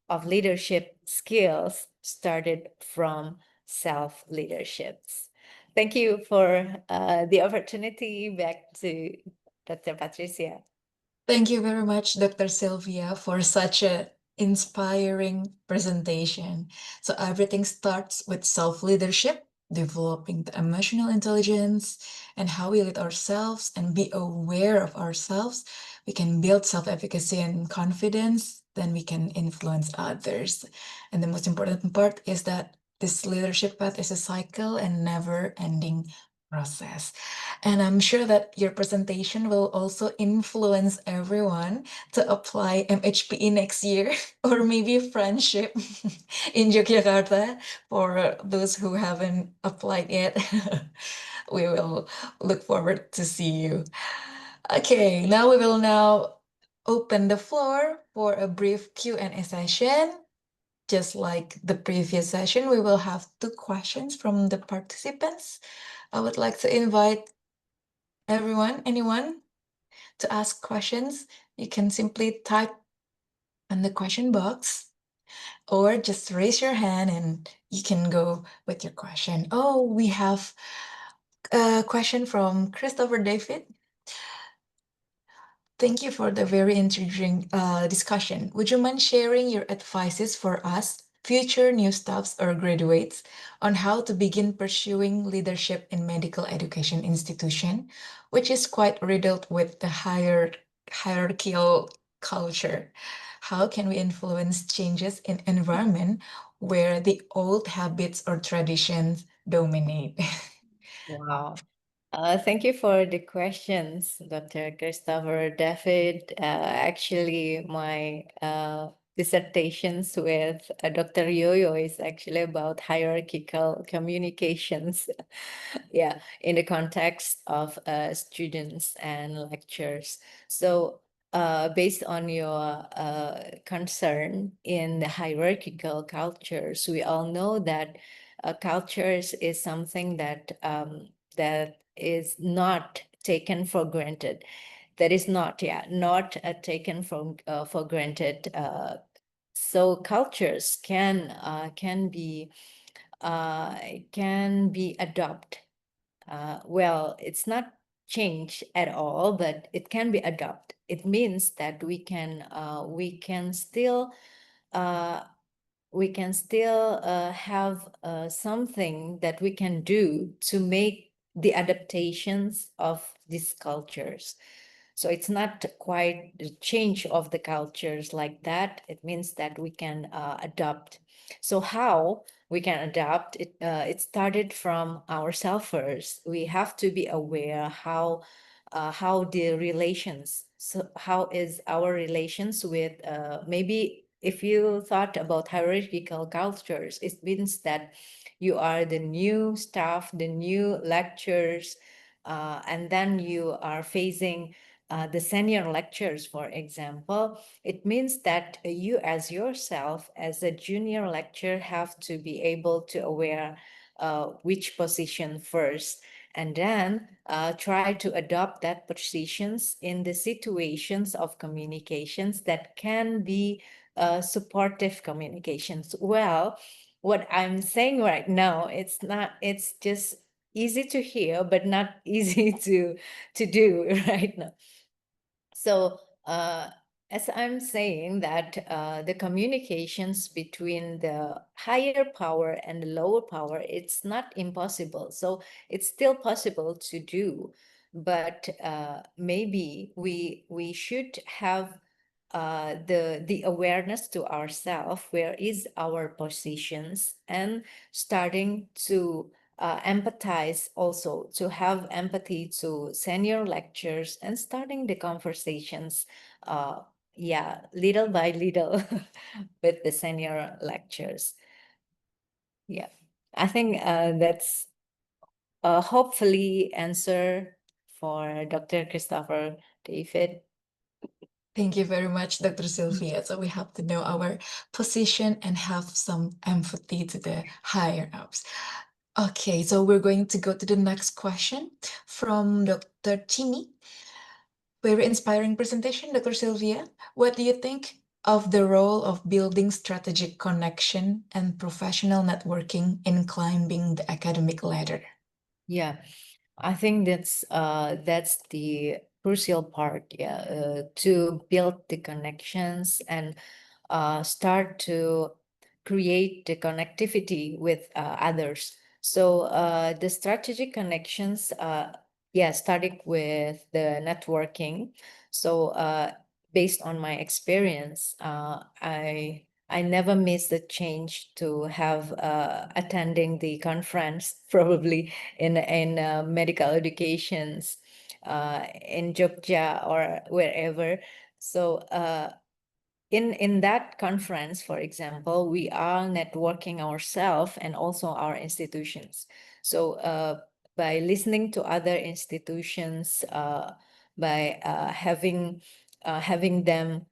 of leadership skills started from self-leaderships. Thank you for the opportunity. Back to Dr. Patricia. Thank you very much, Dr. Sylvia, for such a inspiring presentation. So everything starts with self-leadership, developing the emotional intelligence and how we lead ourselves and be aware of ourselves. We can build self-efficacy and confidence, then we can influence others. And the most important part is that this leadership path is a cycle and never-ending process. And I'm sure that your presentation will also influence everyone to apply MHPE next year or maybe friendship in Yogyakarta for those who haven't applied yet. We will look forward to see you. Okay, now we will now open the floor for a brief Q&A session. Just like the previous session, we will have 2 questions from the participants. I would like to invite anyone to ask questions. You can simply type in the question box or just raise your hand and you can go with your question. Oh, we have a question from Christopher David. Thank you for the very intriguing discussion. Would you mind sharing your advices for us, future new staffs or graduates, on how to begin pursuing leadership in medical education institution, which is quite riddled with the hierarchical culture? How can we influence changes in environment where the old habits or traditions dominate? Wow. Thank you for the questions, Dr. Christopher David. Actually, my dissertations with Dr. Yoyo is actually about hierarchical communications. Yeah, in the context of students and lectures. So based on your concern in the hierarchical cultures, we all know that cultures is something that that is not taken for granted. That is not, not taken for granted. So cultures can be adopted. Well, it's not change at all, but it can be adopted. It means that we can still have something that we can do to make the adaptations of these cultures. So it's not quite the change of the cultures like that. It means that we can adopt. So how we can adapt it? It started from ourselves first. We have to be aware how the relations. So how is our relations with maybe if you thought about hierarchical cultures, it means that you are the new staff, the new lectures, and then you are facing the senior lectures, for example. It means that you as yourself, as a junior lecturer, have to be able to aware which position first, and then try to adopt that positions in the situations of communications that can be supportive communications. Well, what I'm saying right now, it's just easy to hear, but not easy to do right now. So as I'm saying that the communications between the higher power and the lower power, it's not impossible. So it's still possible to do, but maybe we should have the awareness to ourselves, where is our positions, and starting to empathize, also to have empathy to senior lecturers, and starting the conversations little by little with the senior lecturers. Yeah, I think that's hopefully answer for Dr. Christopher David. Thank you very much, Dr. Sylvia. So we have to know our position and have some empathy to the higher ups. Okay, so we're going to go to the next question from Dr. Timmy. Very inspiring presentation, Dr. Sylvia. What do you think of the role of building strategic connection and professional networking in climbing the academic ladder? Yeah, I think that's the crucial part, to build the connections and start to create the connectivity with others. So the strategic connections, starting with the networking. So based on my experience, I never missed a change to have attending the conference, probably in medical educations in Jogja or wherever. So in that conference, for example, we are networking ourselves and also our institutions. So by listening to other institutions, by having them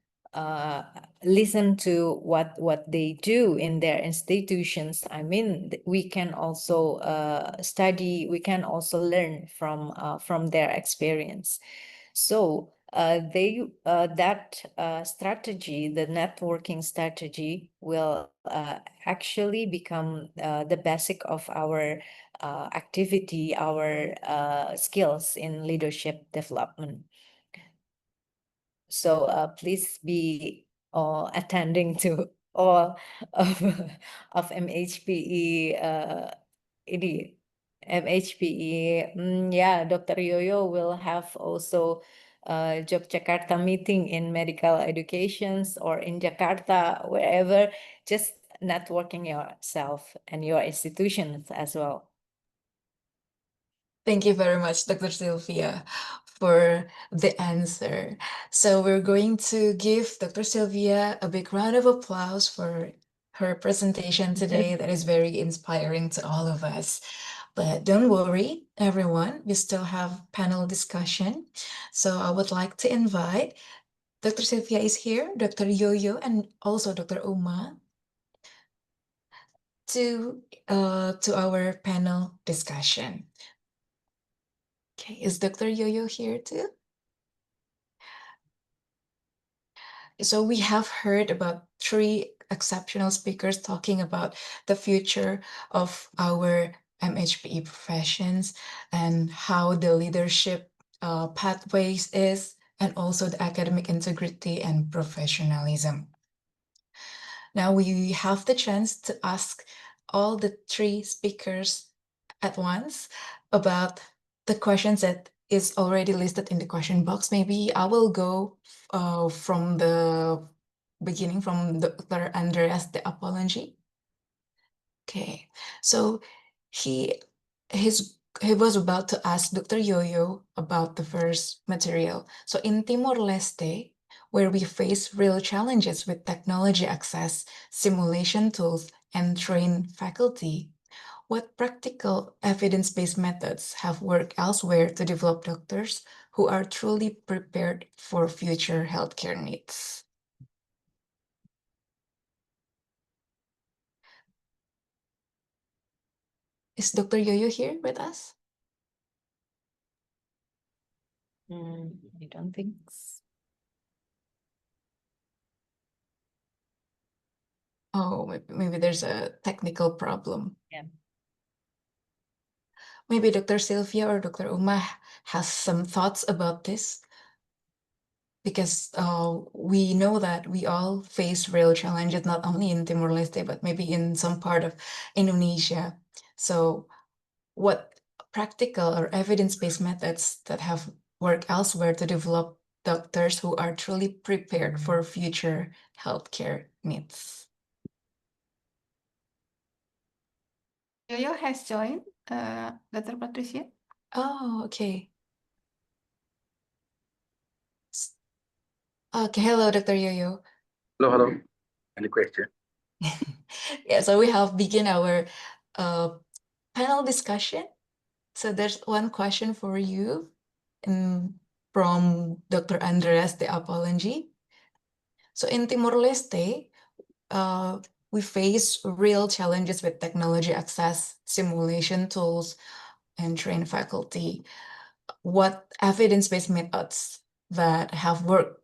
listen to what they do in their institutions, I mean, we can also study, we can also learn from their experience. So that strategy, the networking strategy, will actually become the basic of our activity, our skills in leadership development. So please be attending to all of MHPE ini MHPE. Yeah, Dr. Yoyo will have also Yogyakarta meeting in medical educations or in Jakarta, wherever, just networking yourself and your institutions as well. Thank you very much, Dr. Sylvia. for the answer. So we're going to give Dr. Sylvia a big round of applause for her presentation today. That is very inspiring to all of us. But don't worry, everyone, we still have panel discussion. So I would like to invite Dr. Sylvia is here, Dr. Yoyo, and also Dr. Uma to our panel discussion. Okay, is Dr. Yoyo here too? So we have heard about 3 exceptional speakers talking about the future of our MHPE professions and how the leadership pathways is, and also the academic integrity and professionalism. Now we have the chance to ask all the 3 speakers at once about the questions that is already listed in the question box. Maybe I will go from the beginning, from Dr. Andreas the apology. Okay, so he was about to ask Dr. Yoyo about the first material. So in Timor-Leste, where we face real challenges with technology access, simulation tools, and trained faculty, what practical evidence-based methods have worked elsewhere to develop doctors who are truly prepared for future healthcare needs? Is Dr. Yoyo here with us? I don't think so. Oh, maybe there's a technical problem. Yeah. Maybe Dr. Sylvia or Dr. Uma has some thoughts about this, because we know that we all face real challenges, not only in Timor-Leste, but maybe in some part of Indonesia. So what practical or evidence-based methods that have worked elsewhere to develop doctors who are truly prepared for future healthcare needs? Yoyo has joined, Dr. Patricia. Oh, okay. Okay, hello, Dr. Yoyo. Hello, hello. Any question? Yeah, so we have begin our panel discussion. So there's one question for you from Dr. Andreas de Apolongi. So in Timor-Leste, we face real challenges with technology access, simulation tools, and trained faculty. What evidence-based methods that have worked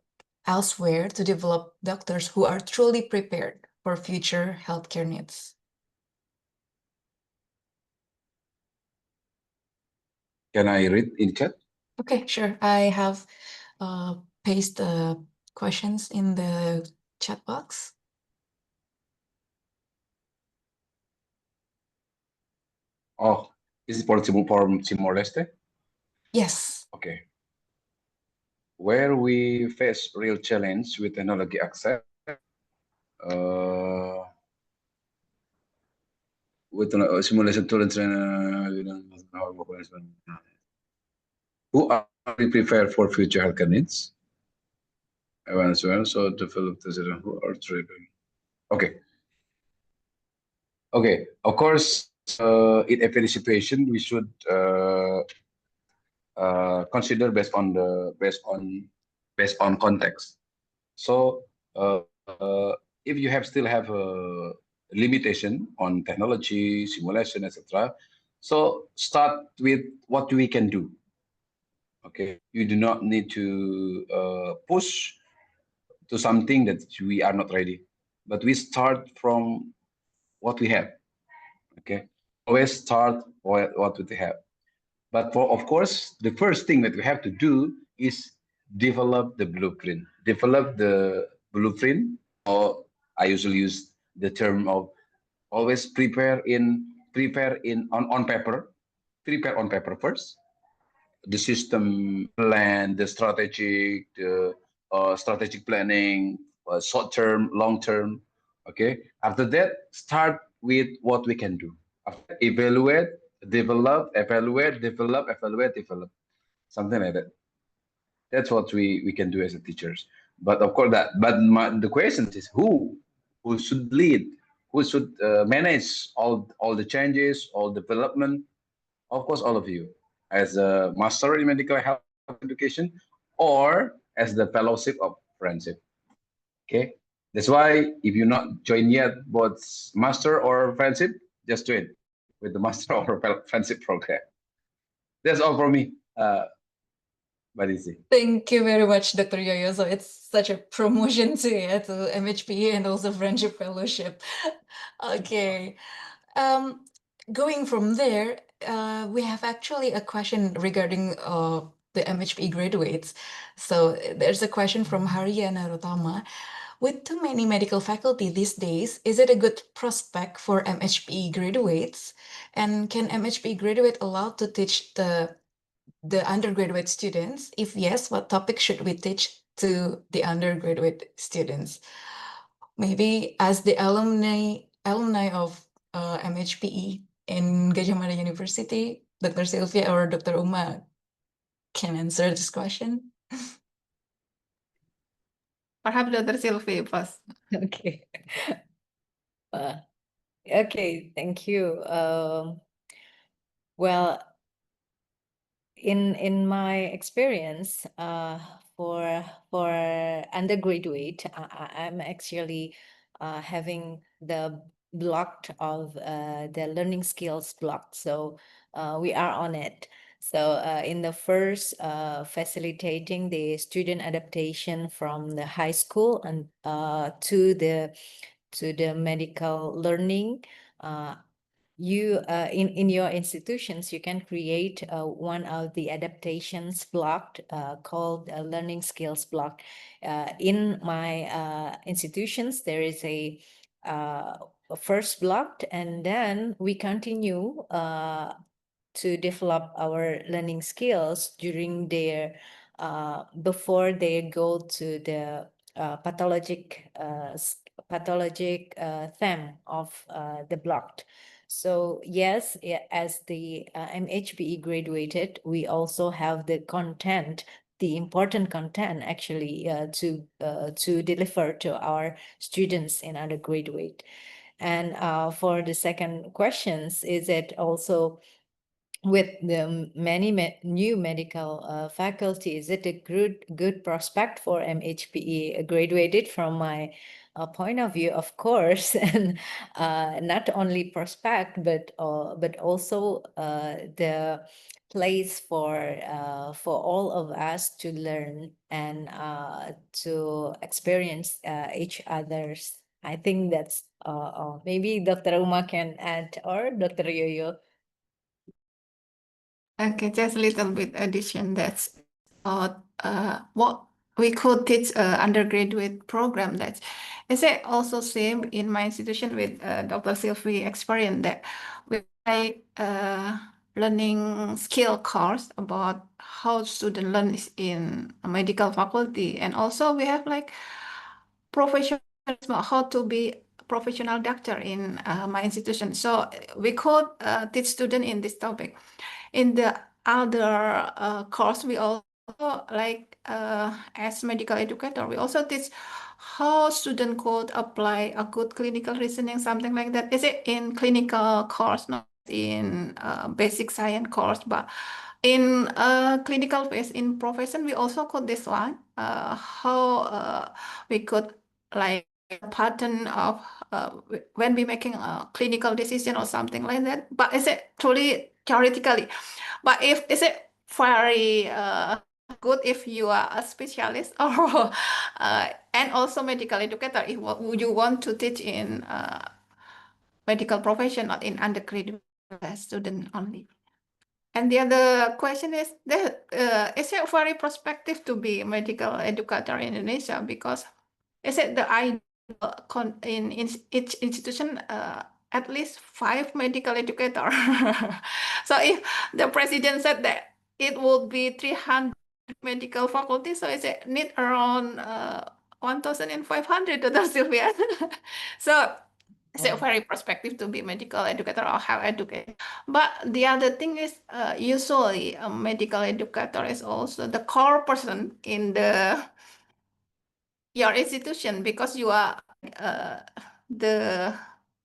elsewhere to develop doctors who are truly prepared for future healthcare needs? Can I read in chat? Okay, sure. I have pasted the questions in the chat box. Oh, is it for Timor-Leste? Yes. Okay. Where we face real challenge with technology access, with simulation tool and who are prepared for future healthcare needs. As well, so develop this who are trading. Okay. Okay. Of course, in every situation, we should consider based on context. So if you still have a limitation on technology, simulation, etc., so start with what we can do. Okay, you do not need to push to something that we are not ready, but we start from what we have. Okay, always start what we have. But of course, the first thing that we have to do is develop the blueprint. Develop the blueprint, or I usually use the term of always prepare on paper. Prepare on paper first. The system plan, the strategic planning, short term, long term. Okay. After that, start with what we can do. Evaluate, develop, evaluate, develop, something like that. That's what we can do as a teachers. But of course the question is who should lead, who should manage all the changes, all development. Of course, all of you as a master in medical health education or as the fellowship of friendship. Okay, that's why if you're not joined yet, both master or friendship, just join with the master or friendship program. That's all for me, Badisi. Thank you very much, Dr. Yoyo. So it's such a promotion too, yeah, to MHPE and also Friendship Fellowship. Okay. Going from there, we have actually a question regarding the MHPE graduates. So there's a question from Haryana Rotama. With too many medical faculty these days, is it a good prospect for MHPE graduates? And can MHPE graduate allowed to teach the undergraduate students? If yes, what topic should we teach to the undergraduate students? Maybe as the alumni of MHPE in Gajah Mada University, Dr. Sylvia or Dr. Uma can answer this question. Perhaps Dr. Sylvie first. Okay. Okay, thank you. Well, in my experience, for undergraduate, I'm actually having the block of the learning skills block. So we are on it. So in the first, facilitating the student adaptation from the high school and to the medical learning. You in your institutions, you can create one of the adaptations block called a learning skills block. In my institutions, there is a first block, and then we continue to develop our learning skills during their before they go to the pathologic theme of the block. So yes, as the MHPE graduated, we also have the content, the important content actually to deliver to our students in undergraduate. And for the second questions, is it also with the many new medical faculty, is it a good prospect for MHPE graduated? From my point of view, of course, and not only prospect, but also the place for all of us to learn and to experience each other's. I think that's maybe Dr. Uma can add, or Dr. Yoyo. Okay, just a little bit addition. That's what we could teach undergraduate program. That is it also same in my institution with Dr. Sylvie experience that we like learning skill course about how student learn in a medical faculty, and also we have like professional how to be professional doctor in my institution. So we could teach student in this topic. In the other course, we also like as medical educator, we also teach how student could apply a good clinical reasoning, something like that. Is it in clinical course, not in basic science course, but in clinical phase in profession, we also could this one. How we could like a pattern of when we making a clinical decision or something like that. But is it truly theoretically? But if is it very good if you are a specialist or and also medical educator if you want to teach in medical profession, not in undergraduate student only. And the other question is that is it very prospective to be a medical educator in Indonesia? Because is it the ideal in each institution at least 5 medical educator? So if the president said that it would be 300 medical faculty, so is it need around 1,500, Dr. Sylvia? So It's a very perspective to be medical educator or health educator. But the other thing is, usually a medical educator is also the core person in your institution, because you are the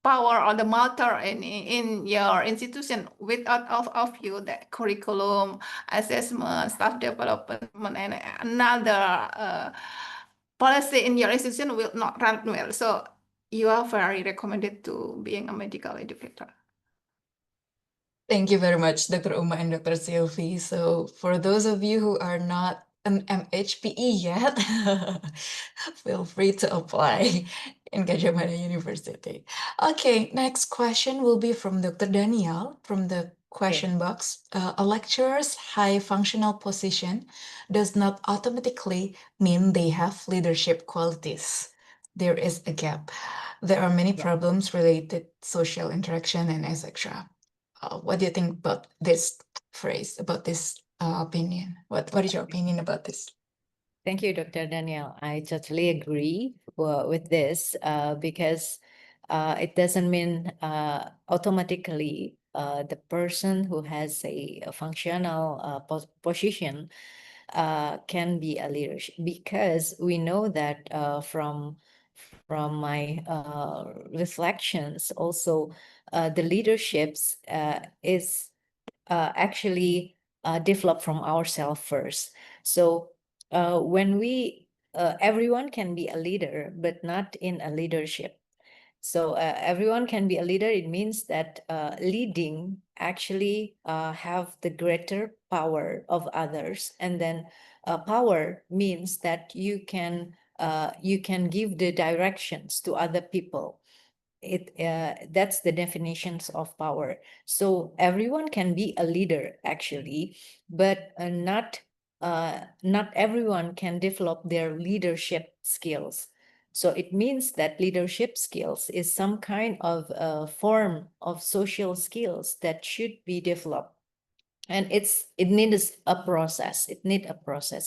power or the motor in your institution. Without of you, the curriculum, assessment, staff development, and another policy in your institution will not run well. So you are very recommended to being a medical educator. Thank you very much, Dr. Uma and Dr. Sylvie. So for those of you who are not an MHPE yet, feel free to apply in Gajah Mada University. Okay, next question will be from Dr. Daniel from the question box. A lecturer's high functional position does not automatically mean they have leadership qualities. There is a gap. There are many problems related social interaction and etc. What do you think about this phrase, about this opinion? What is your opinion about this? Thank you, Dr. Daniel. I totally agree with this because it doesn't mean automatically the person who has a functional position can be a leader, because we know that from my reflections also, the leaderships is actually developed from ourselves first. So when we everyone can be a leader, but not in a leadership. So everyone can be a leader. It means that leading actually have the greater power of others, and then power means that you can give the directions to other people. That's the definitions of power. So everyone can be a leader actually, but not everyone can develop their leadership skills. So it means that leadership skills is some kind of form of social skills that should be developed, and it needs a process.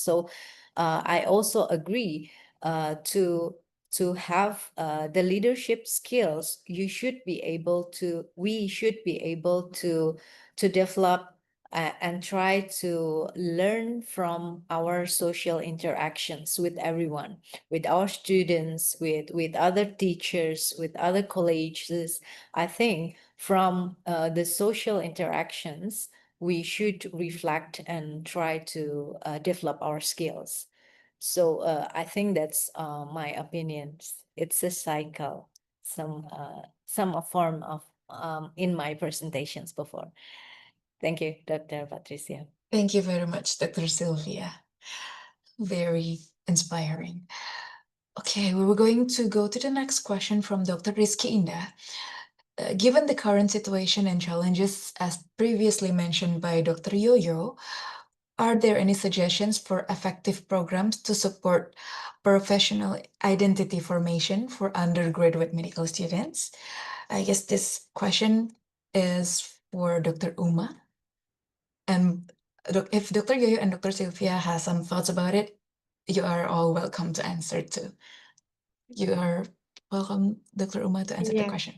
So I also agree to have the leadership skills. We should be able to develop and try to learn from our social interactions with everyone, with our students, with other teachers, with other colleges. I think from the social interactions, we should reflect and try to develop our skills. So I think that's my opinion. It's a cycle, some form of in my presentations before. Thank you, Dr. Patricia. Thank you very much, Dr. Sylvia. Very inspiring. Okay, we were going to go to the next question from Dr. Rizky Indah. Given the current situation and challenges, as previously mentioned by Dr. Yoyo, are there any suggestions for effective programs to support professional identity formation for undergraduate medical students? I guess this question is for Dr. Uma. And if Dr. Yoyo and Dr. Sylvia has some thoughts about it, you are all welcome to answer too. You are welcome, Dr. Uma, to answer the question.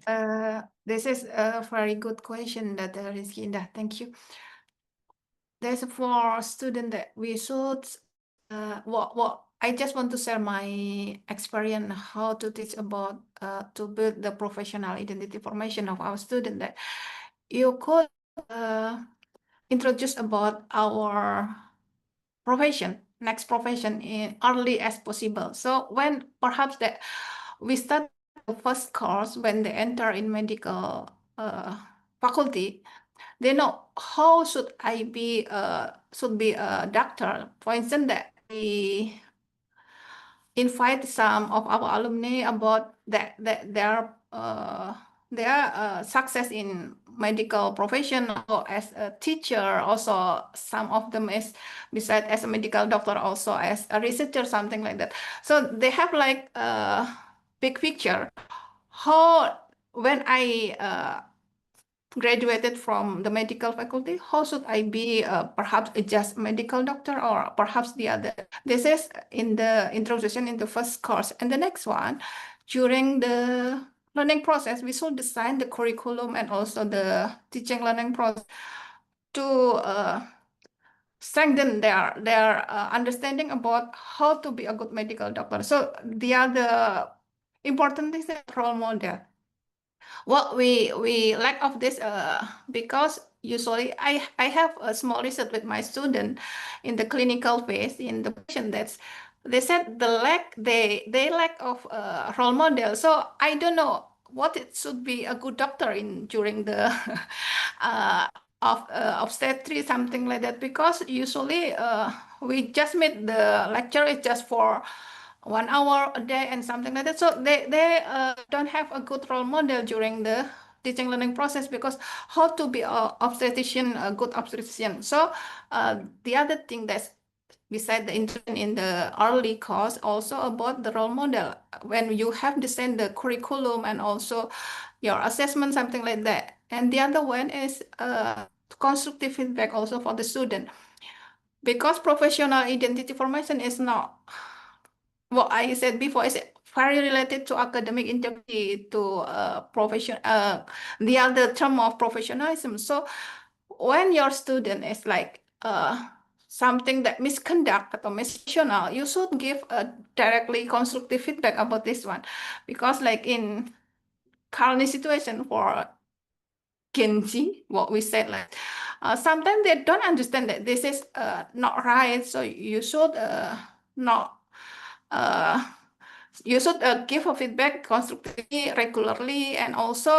This is a very good question, Dr. Rizky Indah. Thank you. There's for student that we should what I just want to share my experience how to teach about to build the professional identity formation of our student, that you could introduce about our profession, next profession in early as possible. So when perhaps that we start the first course, when they enter in medical faculty, they know how should I be a doctor. For instance, that we invite some of our alumni about that their success in medical profession, or as a teacher. Also, some of them is besides as a medical doctor, also as a researcher, something like that. So they have like a big picture. How when I graduated from the medical faculty, how should I be perhaps just medical doctor or perhaps the other? This is in the introduction in the first course. And the next one, during the learning process, we should design the curriculum and also the teaching learning process to strengthen their understanding about how to be a good medical doctor. So the other important thing is role model. What we lack of this because usually I have a small research with my student in the clinical phase in the patient that's they said they lack of role model. So I don't know what it should be a good doctor in during the of obstetrics, something like that, because usually we just meet the lecture is just for 1 hour a day and something like that. So they don't have a good role model during the teaching learning process, because how to be a obstetrician, a good obstetrician. So the other thing that's beside the intern in the early course, also about the role model. When you have designed the curriculum and also your assessment, something like that. And the other one is constructive feedback also for the student, because professional identity formation is not what I said before, is very related to academic integrity, to profession, the other term of professionalism. So when your student is like something that misconduct or misprofessional, you should give a directly constructive feedback about this one, because like in current situation for Genji, what we said, like sometimes they don't understand that this is not right. So you should not you should give a feedback constructively, regularly, and also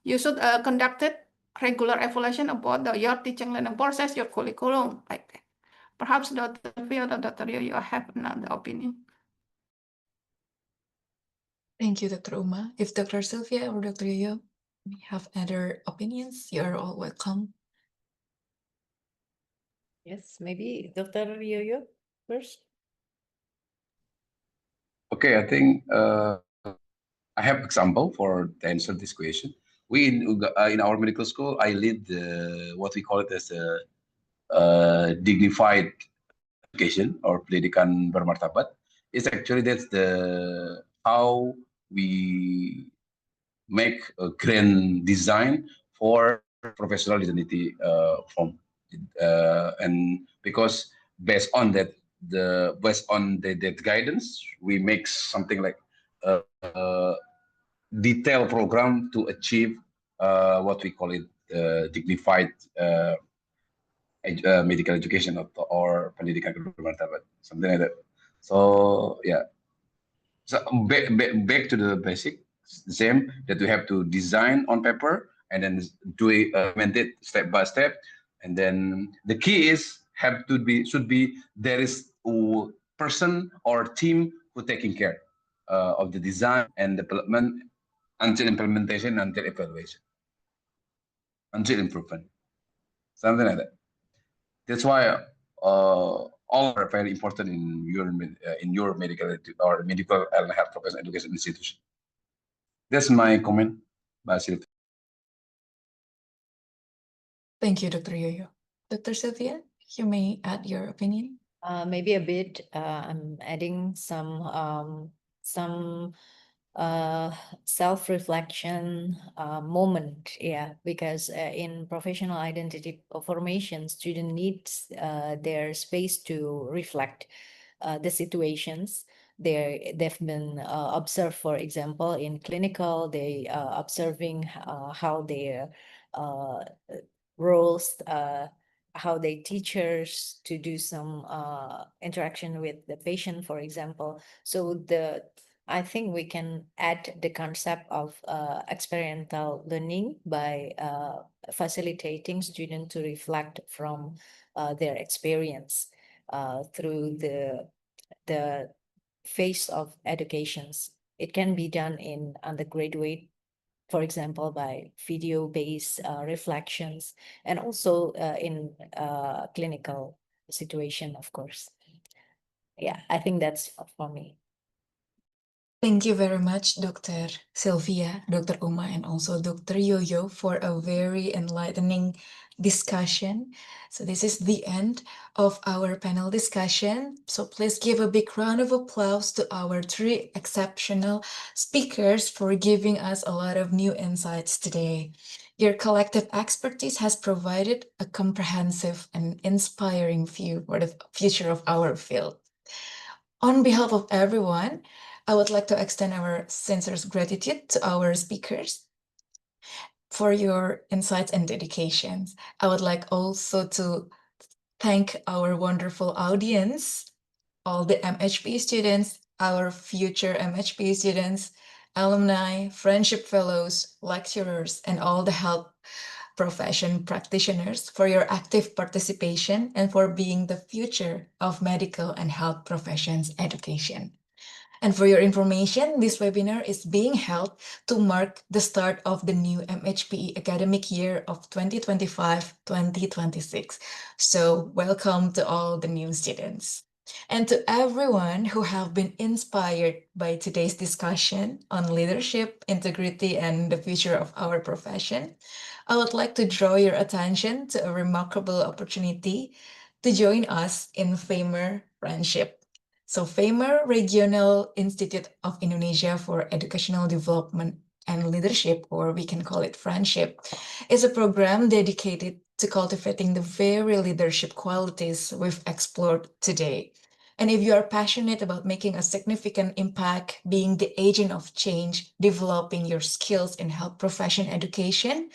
you should conduct it regular evaluation about your teaching learning process, your curriculum, like that. Perhaps Dr. Phil or Dr. Yo, you have another opinion. Thank you, Dr. Uma. If Dr. Sylvia or Dr. Yo have other opinions, you are all welcome. Yes, maybe Dr. Yoyo first. Okay, I think I have example for to answer this question. We in our medical school, I lead what we call it as a dignified education or pendidikan bermartabat. It's actually that's the how we make a grand design for professional identity form, and because based on that that guidance, we make something like a detailed program to achieve what we call it dignified medical education or pendidikan bermartabat, something like that. So yeah, so back to the basic, same that we have to design on paper and then do it, implement it step by step, and then the key is have to be should be there is a person or team who taking care of the design and development until implementation, until evaluation, until improvement, something like that. That's why all are very important in your medical or medical and health professional education institution. That's my comment, Basil. Thank you, Dr. Yoyo. Dr. Sylvia, you may add your opinion. Maybe a bit. I'm adding some self-reflection moment. Yeah, because in professional identity formation, student needs their space to reflect the situations they've been observed. For example, in clinical, they observing how their roles, how they teachers to do some interaction with the patient, for example. So I think we can add the concept of experiential learning by facilitating students to reflect from their experience through the phase of educations. It can be done in undergraduate, for example, by video-based reflections, and also in clinical situation, of course. Yeah, I think that's for me. Thank you very much, Dr. Sylvia, Dr. Uma, and also Dr. Yoyo for a very enlightening discussion. So this is the end of our panel discussion. So please give a big round of applause to our three exceptional speakers for giving us a lot of new insights today. Your collective expertise has provided a comprehensive and inspiring view for the future of our field. On behalf of everyone, I would like to extend our sincerest gratitude to our speakers for your insights and dedications. I would like also to thank our wonderful audience, all the MHPE students, our future MHPE students, alumni, friendship fellows, lecturers, and all the health profession practitioners for your active participation and for being the future of medical and health professions education. And for your information, this webinar is being held to mark the start of the new MHPE academic year of 2025-2026. So welcome to all the new students. And to everyone who have been inspired by today's discussion on leadership, integrity, and the future of our profession, I would like to draw your attention to a remarkable opportunity to join us in Faimer Friendship. So Faimer Regional Institute of Indonesia for Educational Development and Leadership, or we can call it Friendship, is a program dedicated to cultivating the very leadership qualities we've explored today. And if you are passionate about making a significant impact, being the agent of change, developing your skills in health profession education,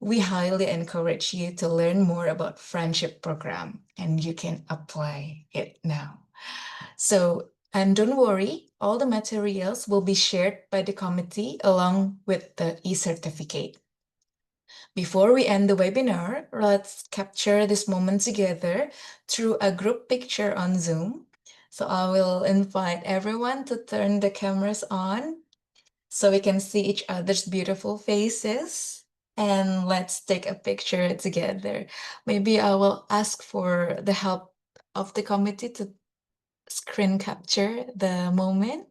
we highly encourage you to learn more about Friendship Program, and you can apply it now. So, and don't worry, all the materials will be shared by the committee along with the e-certificate. Before we end the webinar, let's capture this moment together through a group picture on Zoom. So I will invite everyone to turn the cameras on so we can see each other's beautiful faces. And let's take a picture together. Maybe I will ask for the help of the committee to screen capture the moment.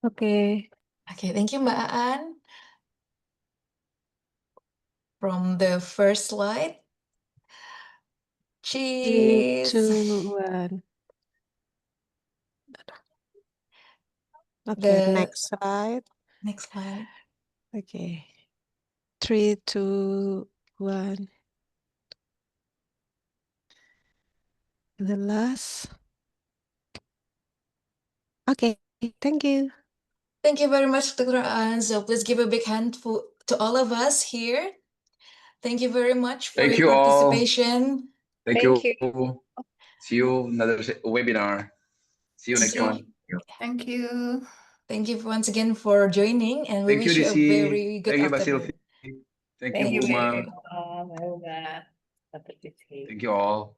Okay. Okay, thank you, Mbak Aan. From the first slide. 3, Cheese. 2, 1. Okay, The next slide. next slide. Okay. 3, 2, 1. The last. Okay, thank you. Thank you very much, Dr. Aan. So please give a big hand to all of us here. Thank you very much for Thank your you all. participation. Thank Thank you. you. See you another webinar. See you next See you. one. Thank you. Thank you once again for joining, and we Thank you, wish you a DC. very good Thank you, Mbak afternoon. Sylvie. Thank you, Thank Bu you, Uma. Mbak Uma, Dr. Titi. Thank you all.